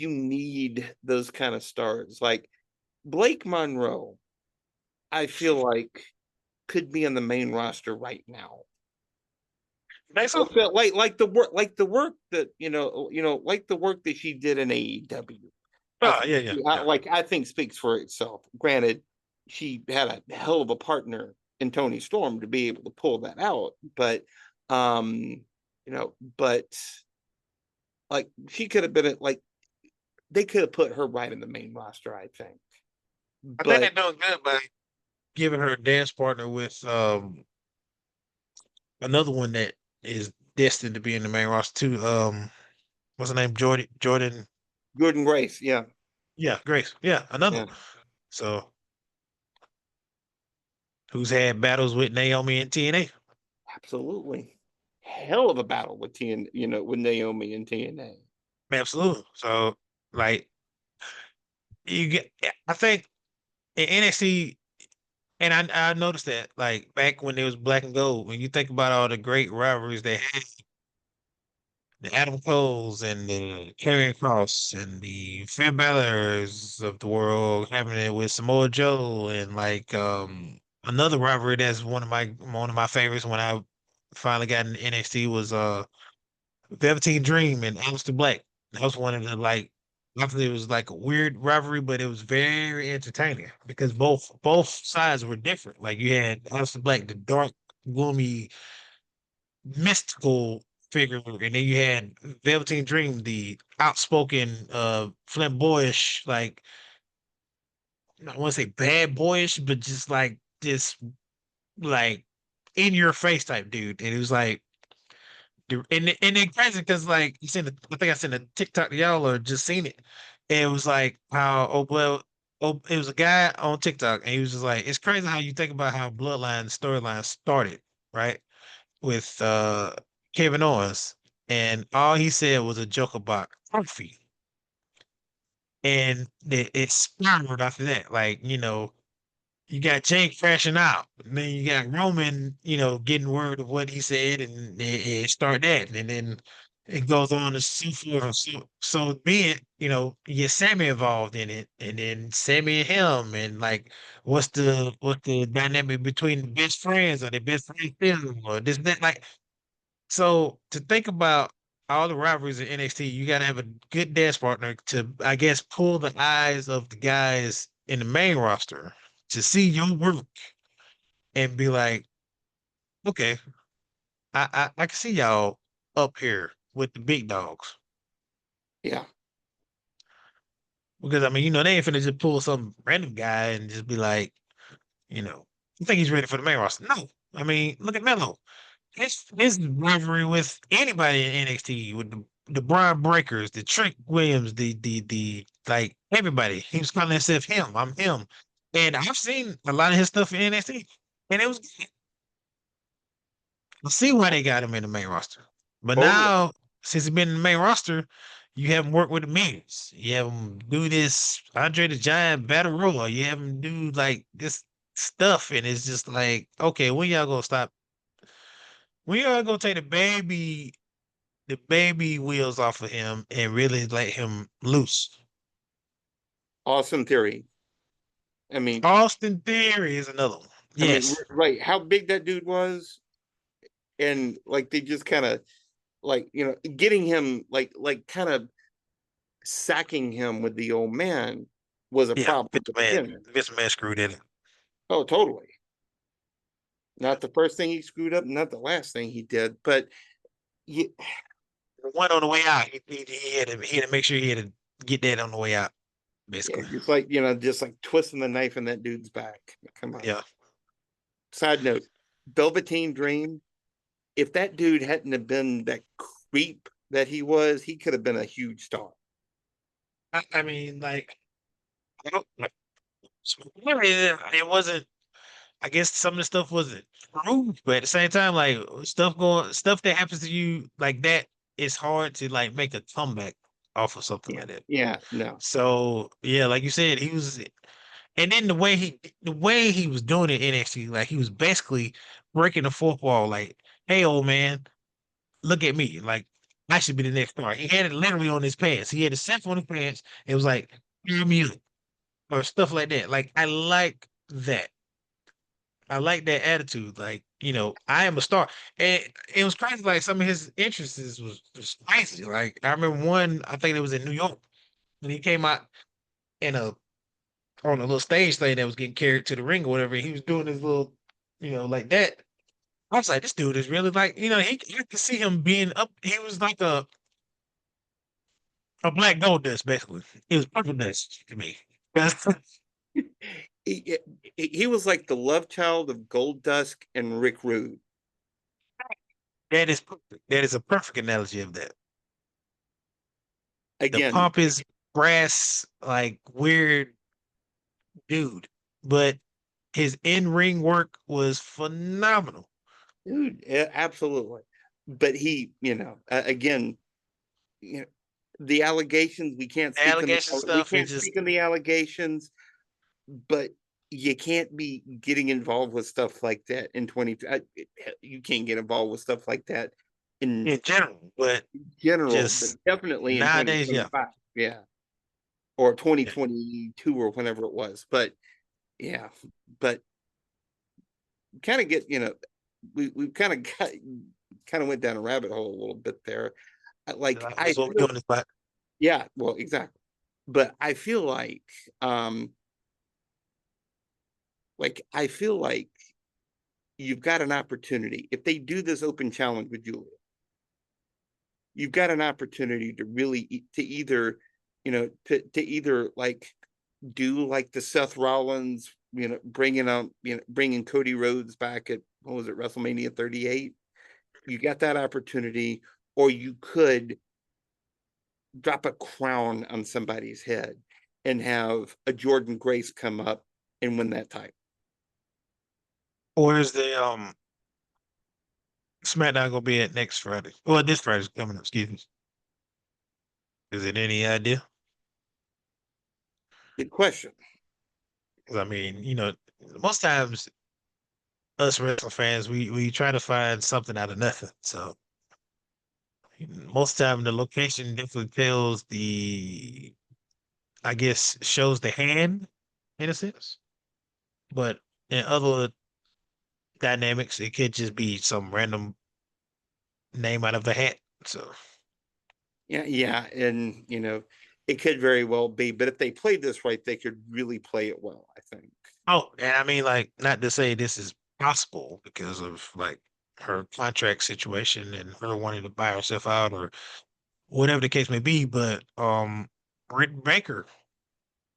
need those kind of stars. Like Blake Monroe, I feel like could be on the main roster right now. Think so? Like the work that like the work that she did in AEW. I Oh, think, yeah, yeah, yeah. I think speaks for itself. Granted, she had a hell of a partner in Tony Storm to be able to pull that out, but um, but like she could have been like they could have put her right in the main roster, I think. I think they're But doing good by giving her a dance partner with another one that is destined to be in the main roster too. What's her name? Jordan. Jordan Grace, yeah, Yeah, Grace. Yeah, another yeah, one. So who's had battles with Naomi and TNA? absolutely. Hell of a battle with with Naomi and TNA. Absolutely. So like you get, I think in NXT, and I noticed that like back when it was Black and Gold, when you think about all the great rivalries they had, the Adam Coles and the Karrion Cross and the Finn Balor's of the world having it with Samoa Joe and like another rivalry that's one of my favorites when I finally got in NXT was Velveteen Dream and Aleister Black. That was one of the like obviously it was like a weird rivalry, but it was very entertaining because both sides were different. Like you had Aleister Black, the dark, gloomy mystical figure, and then you had Velveteen Dream, the outspoken, flamboyish, like I want to say bad boyish, but just like this, like in your face type dude. And it was like, and then crazy because like you seen the, I think I sent a TikTok to y'all or just seen it. And it was like how it was a guy on TikTok, and he was just like, it's crazy how you think about how Bloodline storyline started, right? With Kevin Owens, and all he said was a joke about coffee, and it spiraled after that. Like you got Jake crashing out, and then you got Roman, getting word of what he said, and it start that, and then it goes on to so forth. So be it, you get Sammy involved in it, and then Sammy and him, and like what's the dynamic between the best friends? Are they best friends still, or this that like so to think about all the rivalries in NXT, you got to have a good dance partner to, I guess, pull the eyes of the guys in the main roster to see your work and be like, okay, I can see y'all up here with the big dogs. Yeah. Because I mean, they ain't finna just pull some random guy and just be like, you know, you think he's ready for the main roster? No. I mean, look at Melo. His rivalry with anybody in NXT, with the Braun Breakers, the Trick Williams, the like everybody. He was calling himself him. I'm him. And I've seen a lot of his stuff in NXT. And it was good. I see why they got him in the main roster. But Totally. now, since he's been in the main roster, you have him work with the Miz. You have him do this Andre the Giant battle royal. You have him do like this stuff, and it's just like, okay, when y'all gonna stop? When y'all gonna take the baby wheels off of him and really let him loose? Awesome theory. I mean, Austin Theory is another one. Yes. right. How big that dude was, and like they just kind of like getting him like kind of sacking him with the old man was a Yeah. problem to begin with. Vince McMahon screwed in it. Oh, totally. Not the first thing he screwed up, not the last thing he did, but yeah, The one on the way out, he had to make sure he had to get that on the way out, yeah, basically. just like twisting the knife in that dude's back. Come on. Yeah. Side note, Velveteen Dream, if that dude hadn't have been that creep that he was, he could have been a huge star. I mean, like, I don't, like, it wasn't. I guess some of the stuff wasn't true, but at the same time, like stuff that happens to you like that, it's hard to like make a comeback off of something Yeah, like that. yeah, no, So yeah, like you said, he was, and then the way he was doing it in NXT, like he was basically breaking the fourth wall, like, hey, old man, look at me, like I should be the next star. He had it literally on his pants. He had a Seth on his pants. It was like, I'm you, or stuff like that. Like I like that. I like that attitude. Like, I am a star. And it was crazy. Like some of his interests was crazy. Like I remember one, I think it was in New York when he came out in a on a little stage thing that was getting carried to the ring or whatever. He was doing his little, like that. I was like, this dude is really like, you could see him being up. He was like a black gold dust, basically. He was purple dust to me. he, he was like the love child of Gold Dust and Rick Rude. That is perfect. That is a perfect analogy of that. The Again, pompous, brass, like weird dude, but his in-ring work was phenomenal. dude, absolutely. But he, again, you know, the allegations, we can't The speak on allegation stuff is just the allegations, but you can't be getting involved with stuff like that in 20. You can't get involved with stuff like that in in general, but general, but just definitely in nowadays, yeah. 2025. Yeah. Or 2022 or whenever it was. But yeah, but kind of get, we kind of went down a rabbit hole a little bit there. Like I That's what we're feel, doing this back. yeah, well, exactly. But um I feel like you've got an opportunity. If they do this open challenge with Giulia, you've got an opportunity to really to either, to either like do like the Seth Rollins, bringing Cody Rhodes back at, what was it, WrestleMania 38. You got that opportunity, or you could drop a crown on somebody's head and have a Jordan Grace come up and win that title. Or is the SmackDown gonna be at next Friday? Well, this Friday's coming up, excuse me. Is it any idea? Good question. Because I mean, most times us wrestling fans, we try to find something out of nothing. So most time the location definitely tells I guess shows the hand in a sense. But in other dynamics, it could just be some random name out of the hat. So Yeah, yeah, and it could very well be, but if they played this right, they could really play it well, I think. and I mean, like, not to say this is possible because of like her contract situation and her wanting to buy herself out or whatever the case may be, but Britt Baker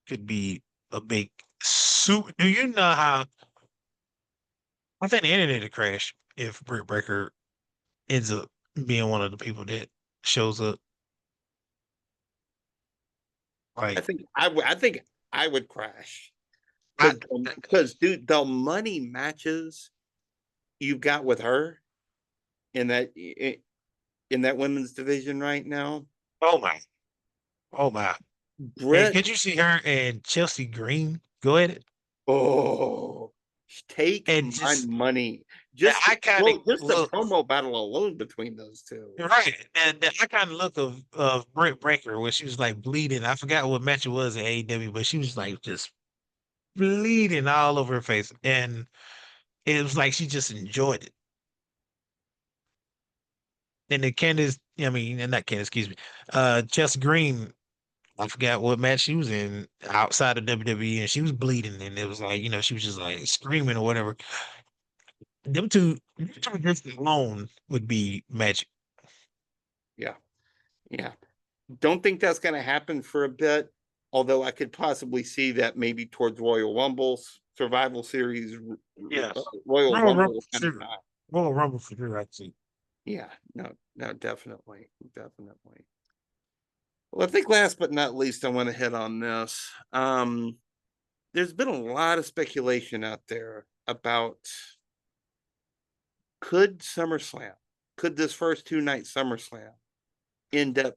could be a big suit. Do you know how I think the internet would crash if Britt Baker ends up being one of the people that shows up? I Like, think I think I would crash I, because dude, the money matches you've got with her in that women's division right now, oh my, oh my. And Britt. could you see her and Chelsea Green go at it? Oh, take And my just money. the Just iconic well, just the look, promo battle alone between those two. right? And the iconic look of Britt Baker when she was like bleeding. I forgot what match it was in AEW, but she was like just bleeding all over her face, and it was like she just enjoyed it. And the Candace, I mean, and not Candace, excuse me, Chelsea Green. I forgot what match she was in outside of WWE, and she was bleeding, and it was like, she was just like screaming or whatever. Them two just alone would be magic. Yeah, yeah. Don't think that's going to happen for a bit. Although I could possibly see that maybe towards Royal Rumbles, Survival Series, Yes. Royal Royal Rumble Rumble for kind of sure. time. Royal Rumble for sure, I'd say. Yeah, no, no, definitely, definitely. Well, I think last but not least, I want to hit on this. There's been a lot of speculation out there about could this first 2-night SummerSlam end up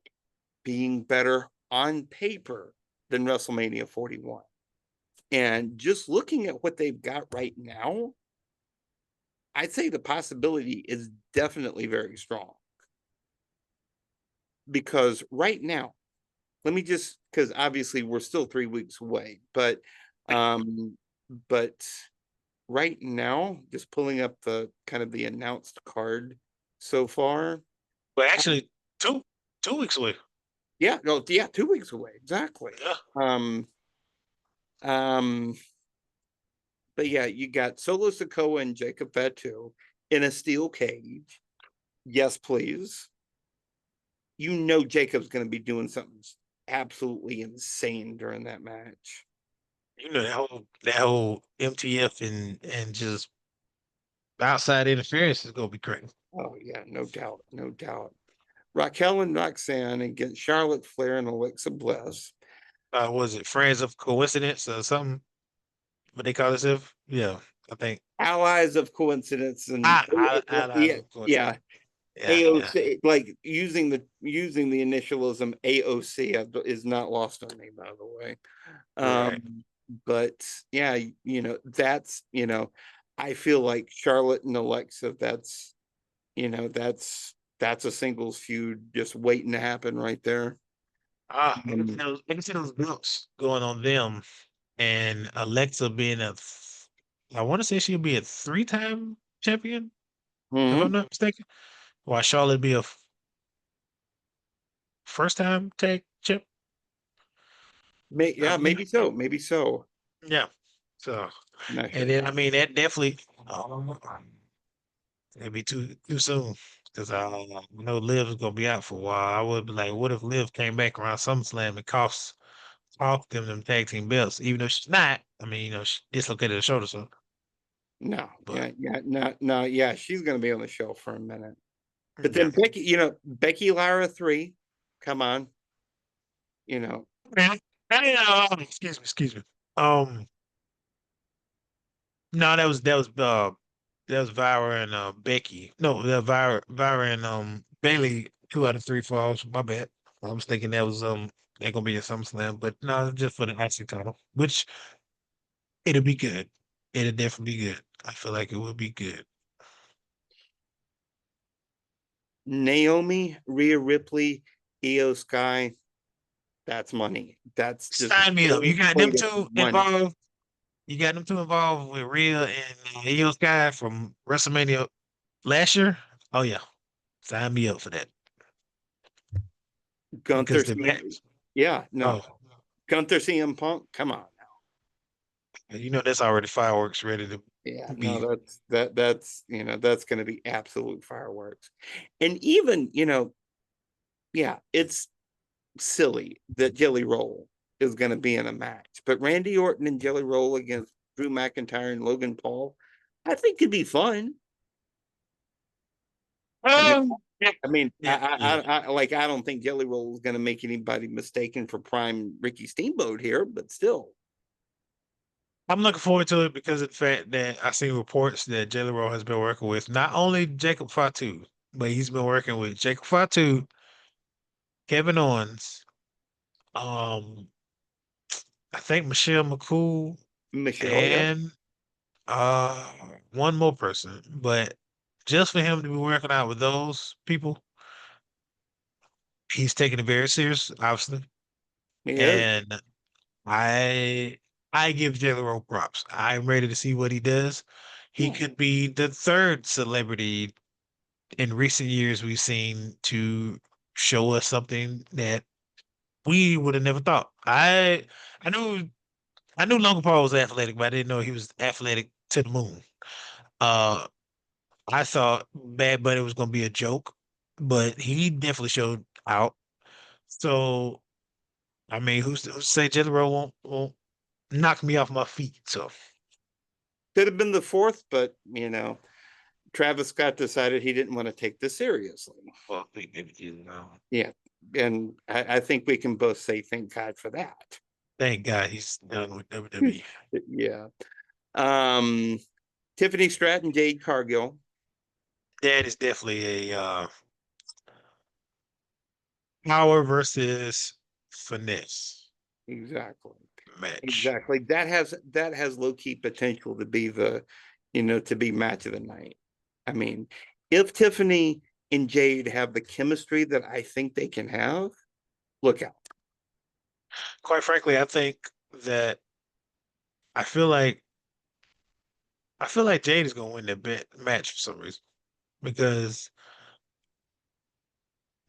being better on paper than WrestleMania 41? And just looking at what they've got right now, I'd say the possibility is definitely very strong. Because right now, let me just, because obviously we're still 3 weeks away, but right now, just pulling up the kind of the announced card so far. But actually, two weeks away. Yeah, no, yeah, 2 weeks away, exactly. Yeah. Um, but yeah, you got Solo Sikoa and Jacob Fatu in a steel cage. Yes, please. You know Jacob's going to be doing something absolutely insane during that match. You know that whole MTF and just outside interference is gonna be crazy. Oh yeah, no doubt, no doubt. Raquel and Roxanne against Charlotte Flair and Alexa Bliss. Was it Friends of Coincidence or something? What they call themselves? Yeah, I think. Allies of Coincidence and I yeah, of course. yeah. Yeah, yeah. AOC, like using the initialism AOC is not lost on me, by the way. Right. But yeah, that's I feel like Charlotte and Alexa, that's that's a singles feud just waiting to happen right there. I can see those belts going on them, and Alexa being I want to say she'll be a 3-time champion, if I'm Mhm. not mistaken. While Charlotte be a first time tag champ, I Yeah, believe. maybe so, maybe so. Yeah. So, Not and sure. then I mean that definitely. It'd be too soon because I know Liv's gonna be out for a while. I would be like, what if Liv came back around SummerSlam and cost them tag team belts, even though she's not. I mean, she dislocated her shoulder, so No, but yeah, no, yeah, she's gonna be on the show for a minute. But yeah. then Becky Lara 3, come on, you know, Man, excuse me. Um, no, that was Vira and Becky. No, that Vira and Bailey 2 out of 3 falls. My bad. I was thinking that was they're gonna be a SummerSlam, but no, just for the IC title, which it'll be good. It'll definitely be good. I feel like it will be good. Naomi, Rhea Ripley, Io Sky, that's money. That's just Sign me up. You got them straight up two money. involved. You got them two involved with Rhea and Io Sky from WrestleMania last year. Oh yeah, sign me up for that Gunther, because the match. yeah, no, Oh, Gunther CM Punk, come on. that's already fireworks ready to Yeah, no, be. that's that's going to be absolute fireworks. And even, yeah, it's silly that Jelly Roll is going to be in a match, but Randy Orton and Jelly Roll against Drew McIntyre and Logan Paul, I think could be fun. I mean, Yeah, yeah, yeah. I don't think Jelly Roll is going to make anybody mistaken for prime Ricky Steamboat here, but still, I'm looking forward to it because of the fact that I seen reports that Jalen Rowe has been working with not only Jacob Fatu, but he's been working with Jacob Fatu, Kevin Owens, um, I think Michelle McCool, Michelle, yeah, and uh one more person. But just for him to be working out with those people, he's taking it very serious, obviously. he is. And I I give Jalen Rowe props. I'm ready to see what he does. He Yeah. could be the third celebrity in recent years we've seen to show us something that we would have never thought. I knew I knew Logan Paul was athletic, but I didn't know he was athletic to the moon. Uh I thought Bad Bunny was gonna be a joke, but he definitely showed out. So I mean, who's to say Jelly Roll won't knock me off my feet? So Could have been the fourth, but Travis Scott decided he didn't want to take this seriously. well, maybe you know. Yeah. And I think we can both say thank God for that. Thank God he's done with WWE. Yeah. Um, Tiffany Stratton, Jade Cargill. That is definitely a power versus finesse Exactly. match. Exactly. That has low key potential to be the, to be match of the night. I mean, if Tiffany and Jade have the chemistry that I think they can have, look out. Quite frankly, I think that I feel like I feel like Jade is gonna win that match for some reason because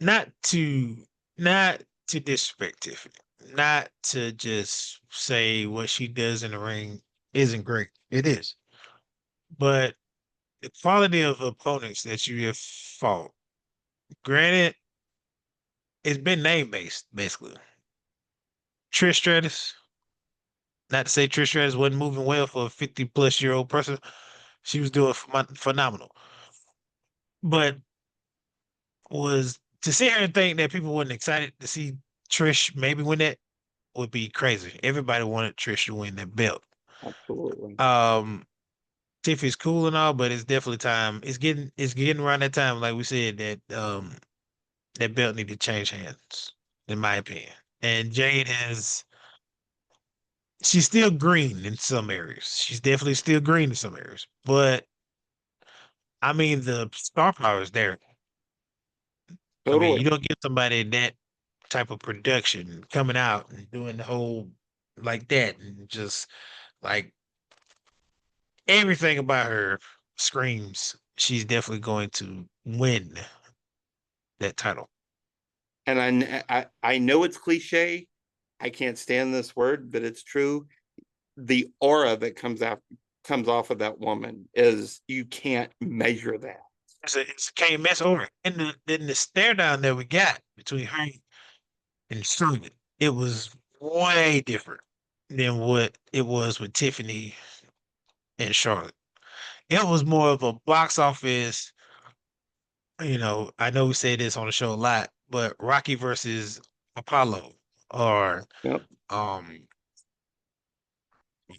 not to not to disrespect Tiffany, not to just say what she does in the ring isn't great. It is, but the quality of opponents that you have fought, granted, it's been name based basically. Trish Stratus, not to say Trish Stratus wasn't moving well for a 50-plus-year-old person, she was doing phenomenal, but was to sit here and think that people weren't excited to see Trish maybe win that would be crazy. Everybody wanted Trish to win that belt. Absolutely. Um, Tiffany's cool and all, but it's definitely time. It's getting around that time, like we said, that that belt need to change hands, in my opinion. And Jade has she's still green in some areas. She's definitely still green in some areas. But I mean the star power is there. I mean, Totally. you don't get somebody that type of production coming out and doing the whole like that and just like everything about her screams she's definitely going to win that title. And I know it's cliche. I can't stand this word, but it's true. The aura that comes off of that woman is you can't measure that. It's a can't mess over. And the stare down that we got between her and Charlotte, it was way different than what it was with Tiffany and Charlotte. It was more of a box office, I know we say this on the show a lot, but Rocky versus Apollo or Yep. um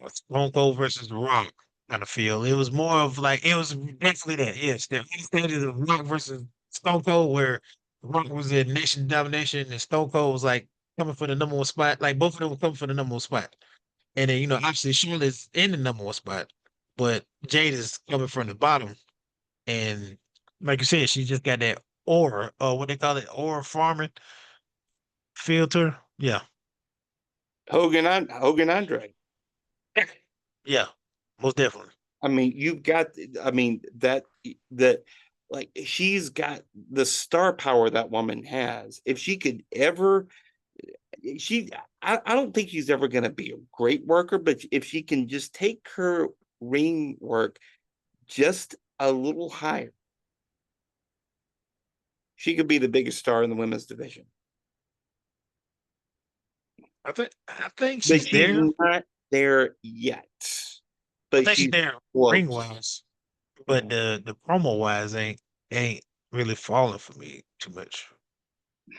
Stone Cold versus The Rock kind of feel. It was more of like it was definitely that. Yes, the understanding of Rock versus Stone Cold, where Rock was in nation domination and Stone Cold was like coming for the number one spot. Like both of them were coming for the number one spot. And then, obviously Charlotte's in the number one spot, but Jade is coming from the bottom. And like you said, she just got that aura, or what they call it, aura farming filter. Yeah. Hogan Andre. Yeah, most definitely. I mean, you've got, I mean, that like she's got the star power that woman has. If she could ever, she, I don't think she's ever going to be a great worker, but if she can just take her ring work just a little higher, she could be the biggest star in the women's division. I think But she's she's there. not there yet. I But think she's she's there ring close. wise, but Yeah. the promo wise ain't really falling for me too much. You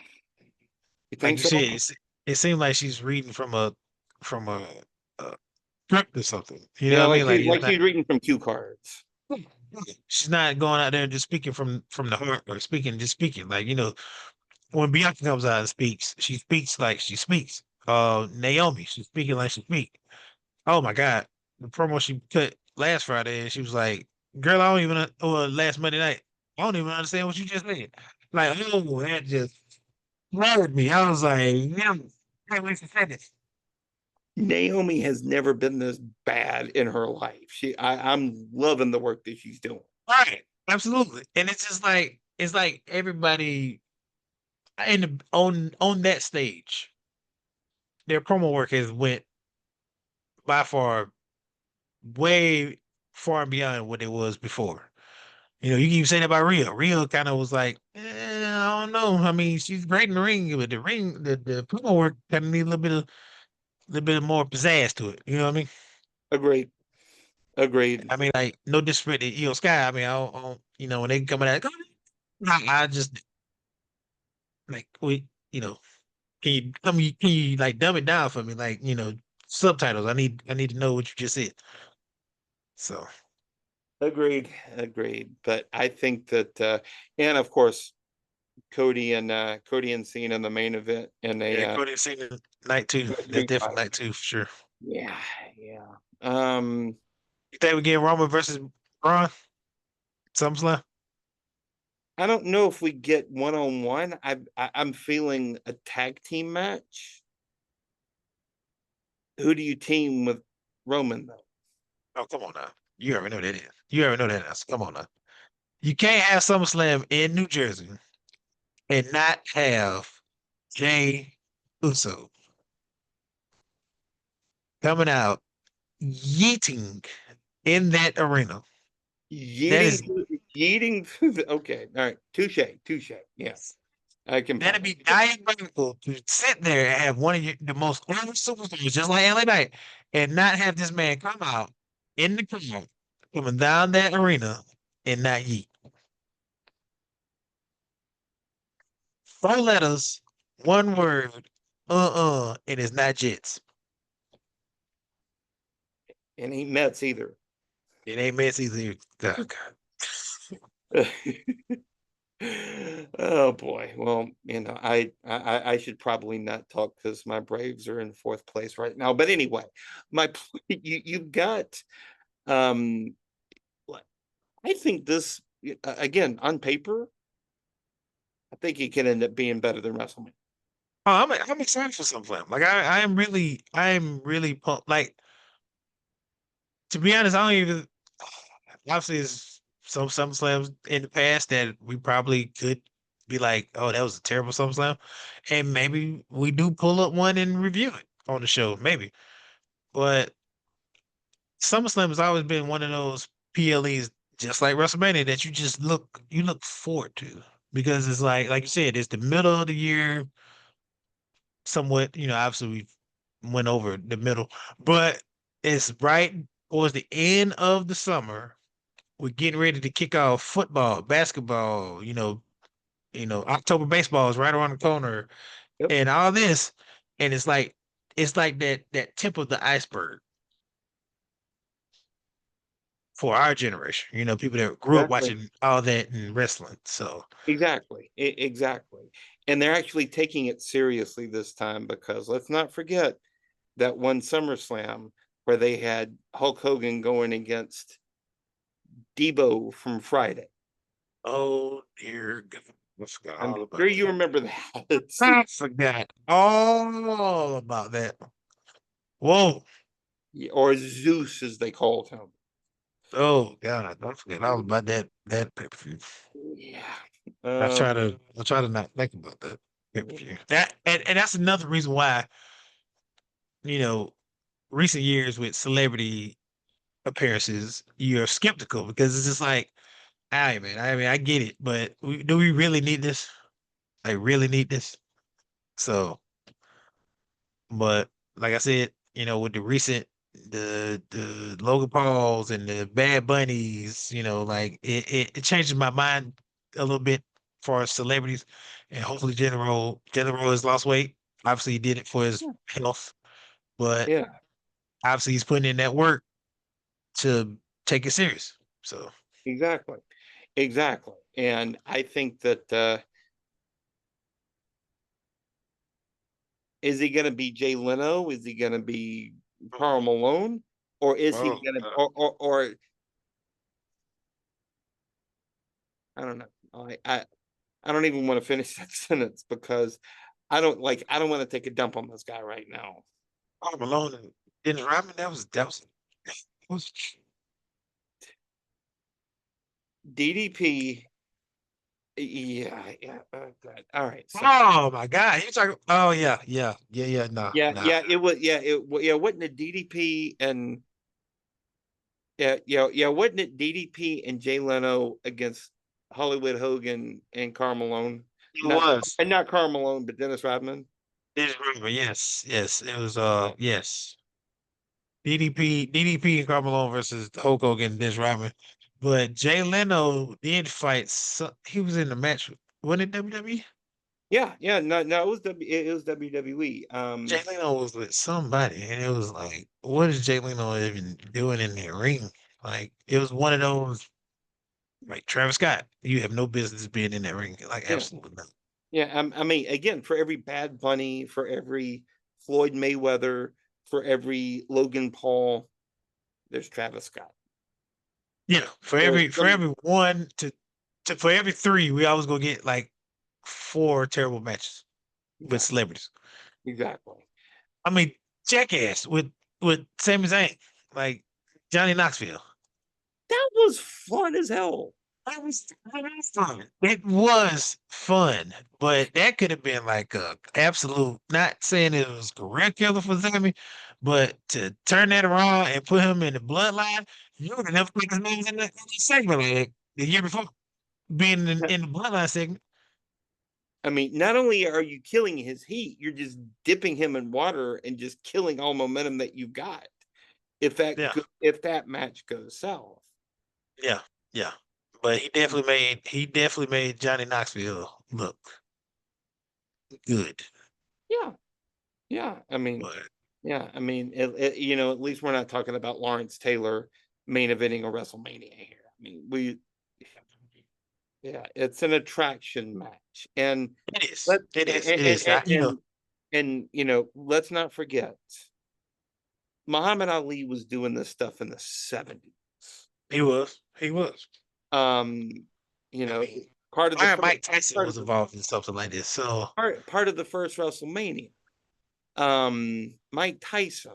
Like think you so? said, it seemed like she's reading from a script or something. You know Yeah, what I mean? Like it's like not she's reading from cue cards. she's not going out there and just speaking from the heart or speaking just speaking. Like when Bianca comes out and speaks, she speaks like she speaks. Naomi, she's speaking like she speaks. Oh my God. The promo she cut last Friday, and she was like, girl, I don't even, or last Monday night, I don't even understand what you just said. Like, oh, that just floored me. I was like, yeah, can't wait to say this. Naomi has never been this bad in her life. I'm loving the work that she's doing. Right. Absolutely. And it's just like, it's like everybody on that stage, their promo work has went by far, way far and beyond what it was before. You can even say that about Rhea. Rhea kind of was like, I don't know. I mean, she's great in the ring, but the promo work kind of need a little bit more pizzazz to it. You know what I mean? Agreed. Agreed. I mean, like no disrespect to Io Sky. I mean, I don't when they come out, I just like can you like dumb it down for me? Like subtitles. I need to know what you just said. So agreed. But I think that, and of course, Cody and Cena in the main event in Yeah, a Cody seen it night two. That's street definitely fight. night two for sure. Yeah, yeah. Um, You think we get Roman versus Braun? SummerSlam? I don't know if we get one on one. I'm feeling a tag team match. Who do you team with Roman though? Oh, come on now. You already know that is. You already know that is. Come on now. You can't have SummerSlam in New Jersey and not have Jay Uso coming out yeeting in that arena. That Yeeting, is yeeting. Okay, all right. Touche. Yeah, I can buy that'd it. be diabolical to sit there and have one of the most over superstars, just like LA Knight, and not have this man come out in the crowd, coming down that arena and not yeet. Four letters, one word, and it's not Jets. And ain't Mets either. It ain't Messi either. Oh, God. Oh boy. Well, I should probably not talk because my Braves are in fourth place right now. But anyway, my you've got um I think this again on paper, I think it can end up being better than WrestleMania. Oh, I'm excited for some film. Like I'm really pumped. Like to be honest, I don't even obviously there's some slams in the past that we probably could be like, oh, that was a terrible SummerSlam. And maybe we do pull up one and review it on the show, maybe. But SummerSlam has always been one of those PLEs, just like WrestleMania, that you look forward to because it's like you said, it's the middle of the year, somewhat, obviously we went over the middle, but it's right towards the end of the summer. We're getting ready to kick off football, basketball, October baseball is right around the corner Yep, and all this. And it's like that tip of the iceberg for our generation, people that grew up exactly. watching all that in wrestling. So, Exactly. And they're actually taking it seriously this time because let's not forget that one SummerSlam where they had Hulk Hogan going against Debo from Friday. oh dear God, I forgot I'm all sure about you that. remember that. I forgot all about that. Whoa. Or Zeus, as they called him. Oh God, I forget all about that pay-per-view. Yeah. I try to not think about that pay-per-view. That and that's another reason why, you know, recent years with celebrity appearances, you're skeptical because it's just like, all right, man. I mean, I get it, but do we really need this? I really need this. So, but like I said, with the recent the Logan Pauls and the Bad Bunnies, like it changes my mind a little bit for celebrities, and hopefully General has lost weight. Obviously, he did it for his health, but Yeah, obviously he's putting in that work to take it serious. So, exactly. Exactly. And I think that is he going to be Jay Leno? Is he going to be Karl Malone? Or is he oh, going to, or I don't know. I don't even want to finish that sentence because I don't want to take a dump on this guy right now. Karl Malone and Dennis Rodman, that was DDP, yeah. Oh God. All right. So oh my God. You talking oh yeah, nah, nah. yeah, it was yeah, wasn't it DDP and wasn't it DDP and Jay Leno against Hollywood Hogan and Karl Malone? It Not was. and not Karl Malone, but Dennis Rodman. Dennis Rodman, yes. It was yes. DDP and Karl Malone versus Hulk Hogan and Dennis Rodman. But Jay Leno did fight he was in the match. Wasn't it WWE? Yeah, no, it was WWE. Jay Leno was with somebody, and it was like, what is Jay Leno even doing in the ring? Like it was one of those like Travis Scott. You have no business being in that ring. Like Yeah. absolutely not. Yeah. I mean, again, for every Bad Bunny, for every Floyd Mayweather, for every Logan Paul, there's Travis Scott. Yeah. For There's every one to for every three, we always gonna get like four terrible matches with exactly, celebrities. exactly. I mean, Jackass with Sami Zayn, like Johnny Knoxville. That was fun as hell. That was fun. It was fun, but that could have been like a absolute. Not saying it was career killer for Sammy, but to turn that around and put him in the bloodline, you would have never put his name in the segment like the year before, being in the bloodline segment. I mean, not only are you killing his heat, you're just dipping him in water and just killing all momentum that you've got. Yeah, If that match goes south. yeah, yeah. But he definitely made Johnny Knoxville look good. Yeah, yeah. I mean, But yeah. I mean, at least we're not talking about Lawrence Taylor main eventing a WrestleMania here. I mean, yeah, it's an attraction match, and it is, let it is, it is. You know, and let's not forget Muhammad Ali was doing this stuff in the 70s. he was. Um, you I know, mean, part of the first Mike Tyson part was of the involved in something like this. So part of the first WrestleMania. Mike Tyson,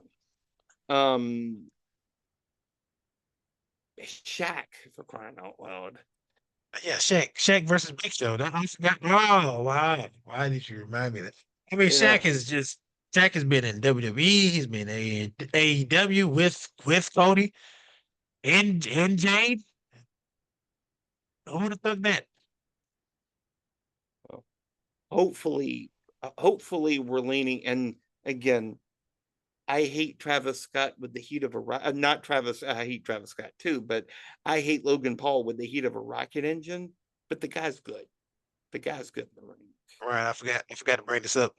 um, Shaq, for crying out loud. yeah, Shaq versus Big Show. I forgot. Oh, why did you remind me of that? I mean, Yeah. Shaq has been in WWE. He's been in AEW with Cody and Jade. Who would have thought that? Well, hopefully we're leaning. And again, I hate Travis Scott with the heat of a not Travis. I hate Travis Scott too, but I hate Logan Paul with the heat of a rocket engine. But the guy's good. The guy's good in the ring. Right, I forgot to bring this up.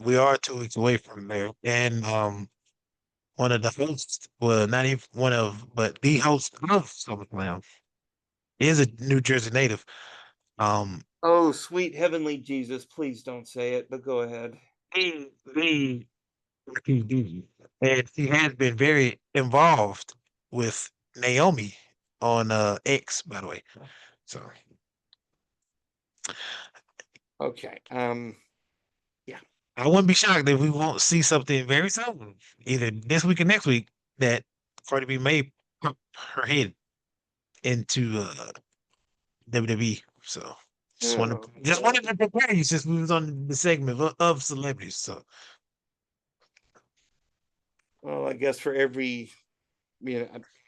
We are 2 weeks away from there, and one of the hosts, well, not even one of, but the host of SummerSlam is a New Jersey native. Um, Oh, sweet heavenly Jesus, please don't say it, but go ahead. the RPD, and he has been very involved with Naomi on X, by the way. So Okay. Yeah. I wouldn't be shocked if we won't see something very soon, either this week or next week, that Cardi B may put her head into WWE. So Oh, just wanted to prepare you since we was on the segment of celebrities. So well, I guess for every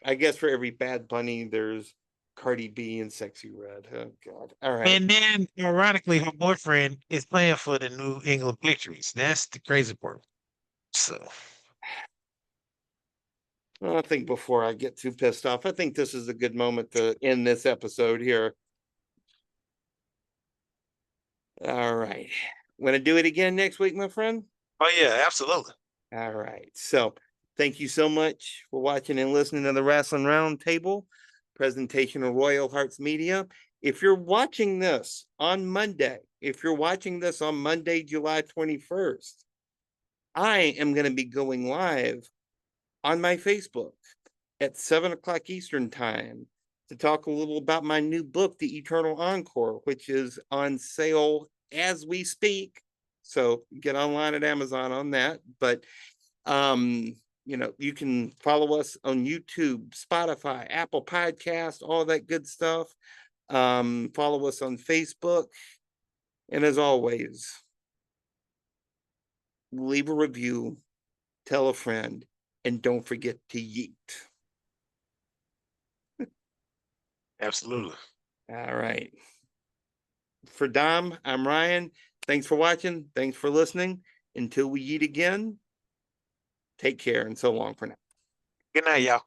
I guess for every Bad Bunny, there's Cardi B and Sexy Red. Oh God. All right. and then ironically, her boyfriend is playing for the New England Patriots. That's the crazy part. So Well, I think before I get too pissed off, I think this is a good moment to end this episode here. All right. Want to do it again next week, my friend? oh yeah, absolutely. All right. So thank you so much for watching and listening to the Wrestling Roundtable presentation of Royal Hearts Media. If you're watching this on Monday, July 21st, I am going to be going live on my Facebook at 7 o'clock Eastern time to talk a little about my new book, The Eternal Encore, which is on sale as we speak. So get online at Amazon on that. But you can follow us on YouTube, Spotify, Apple Podcast, all that good stuff. Follow us on Facebook. And as always, leave a review, tell a friend, and don't forget to yeet. Absolutely. All right. For Dom, I'm Ryan. Thanks for watching. Thanks for listening. Until we eat again, take care and so long for now. Good night, y'all.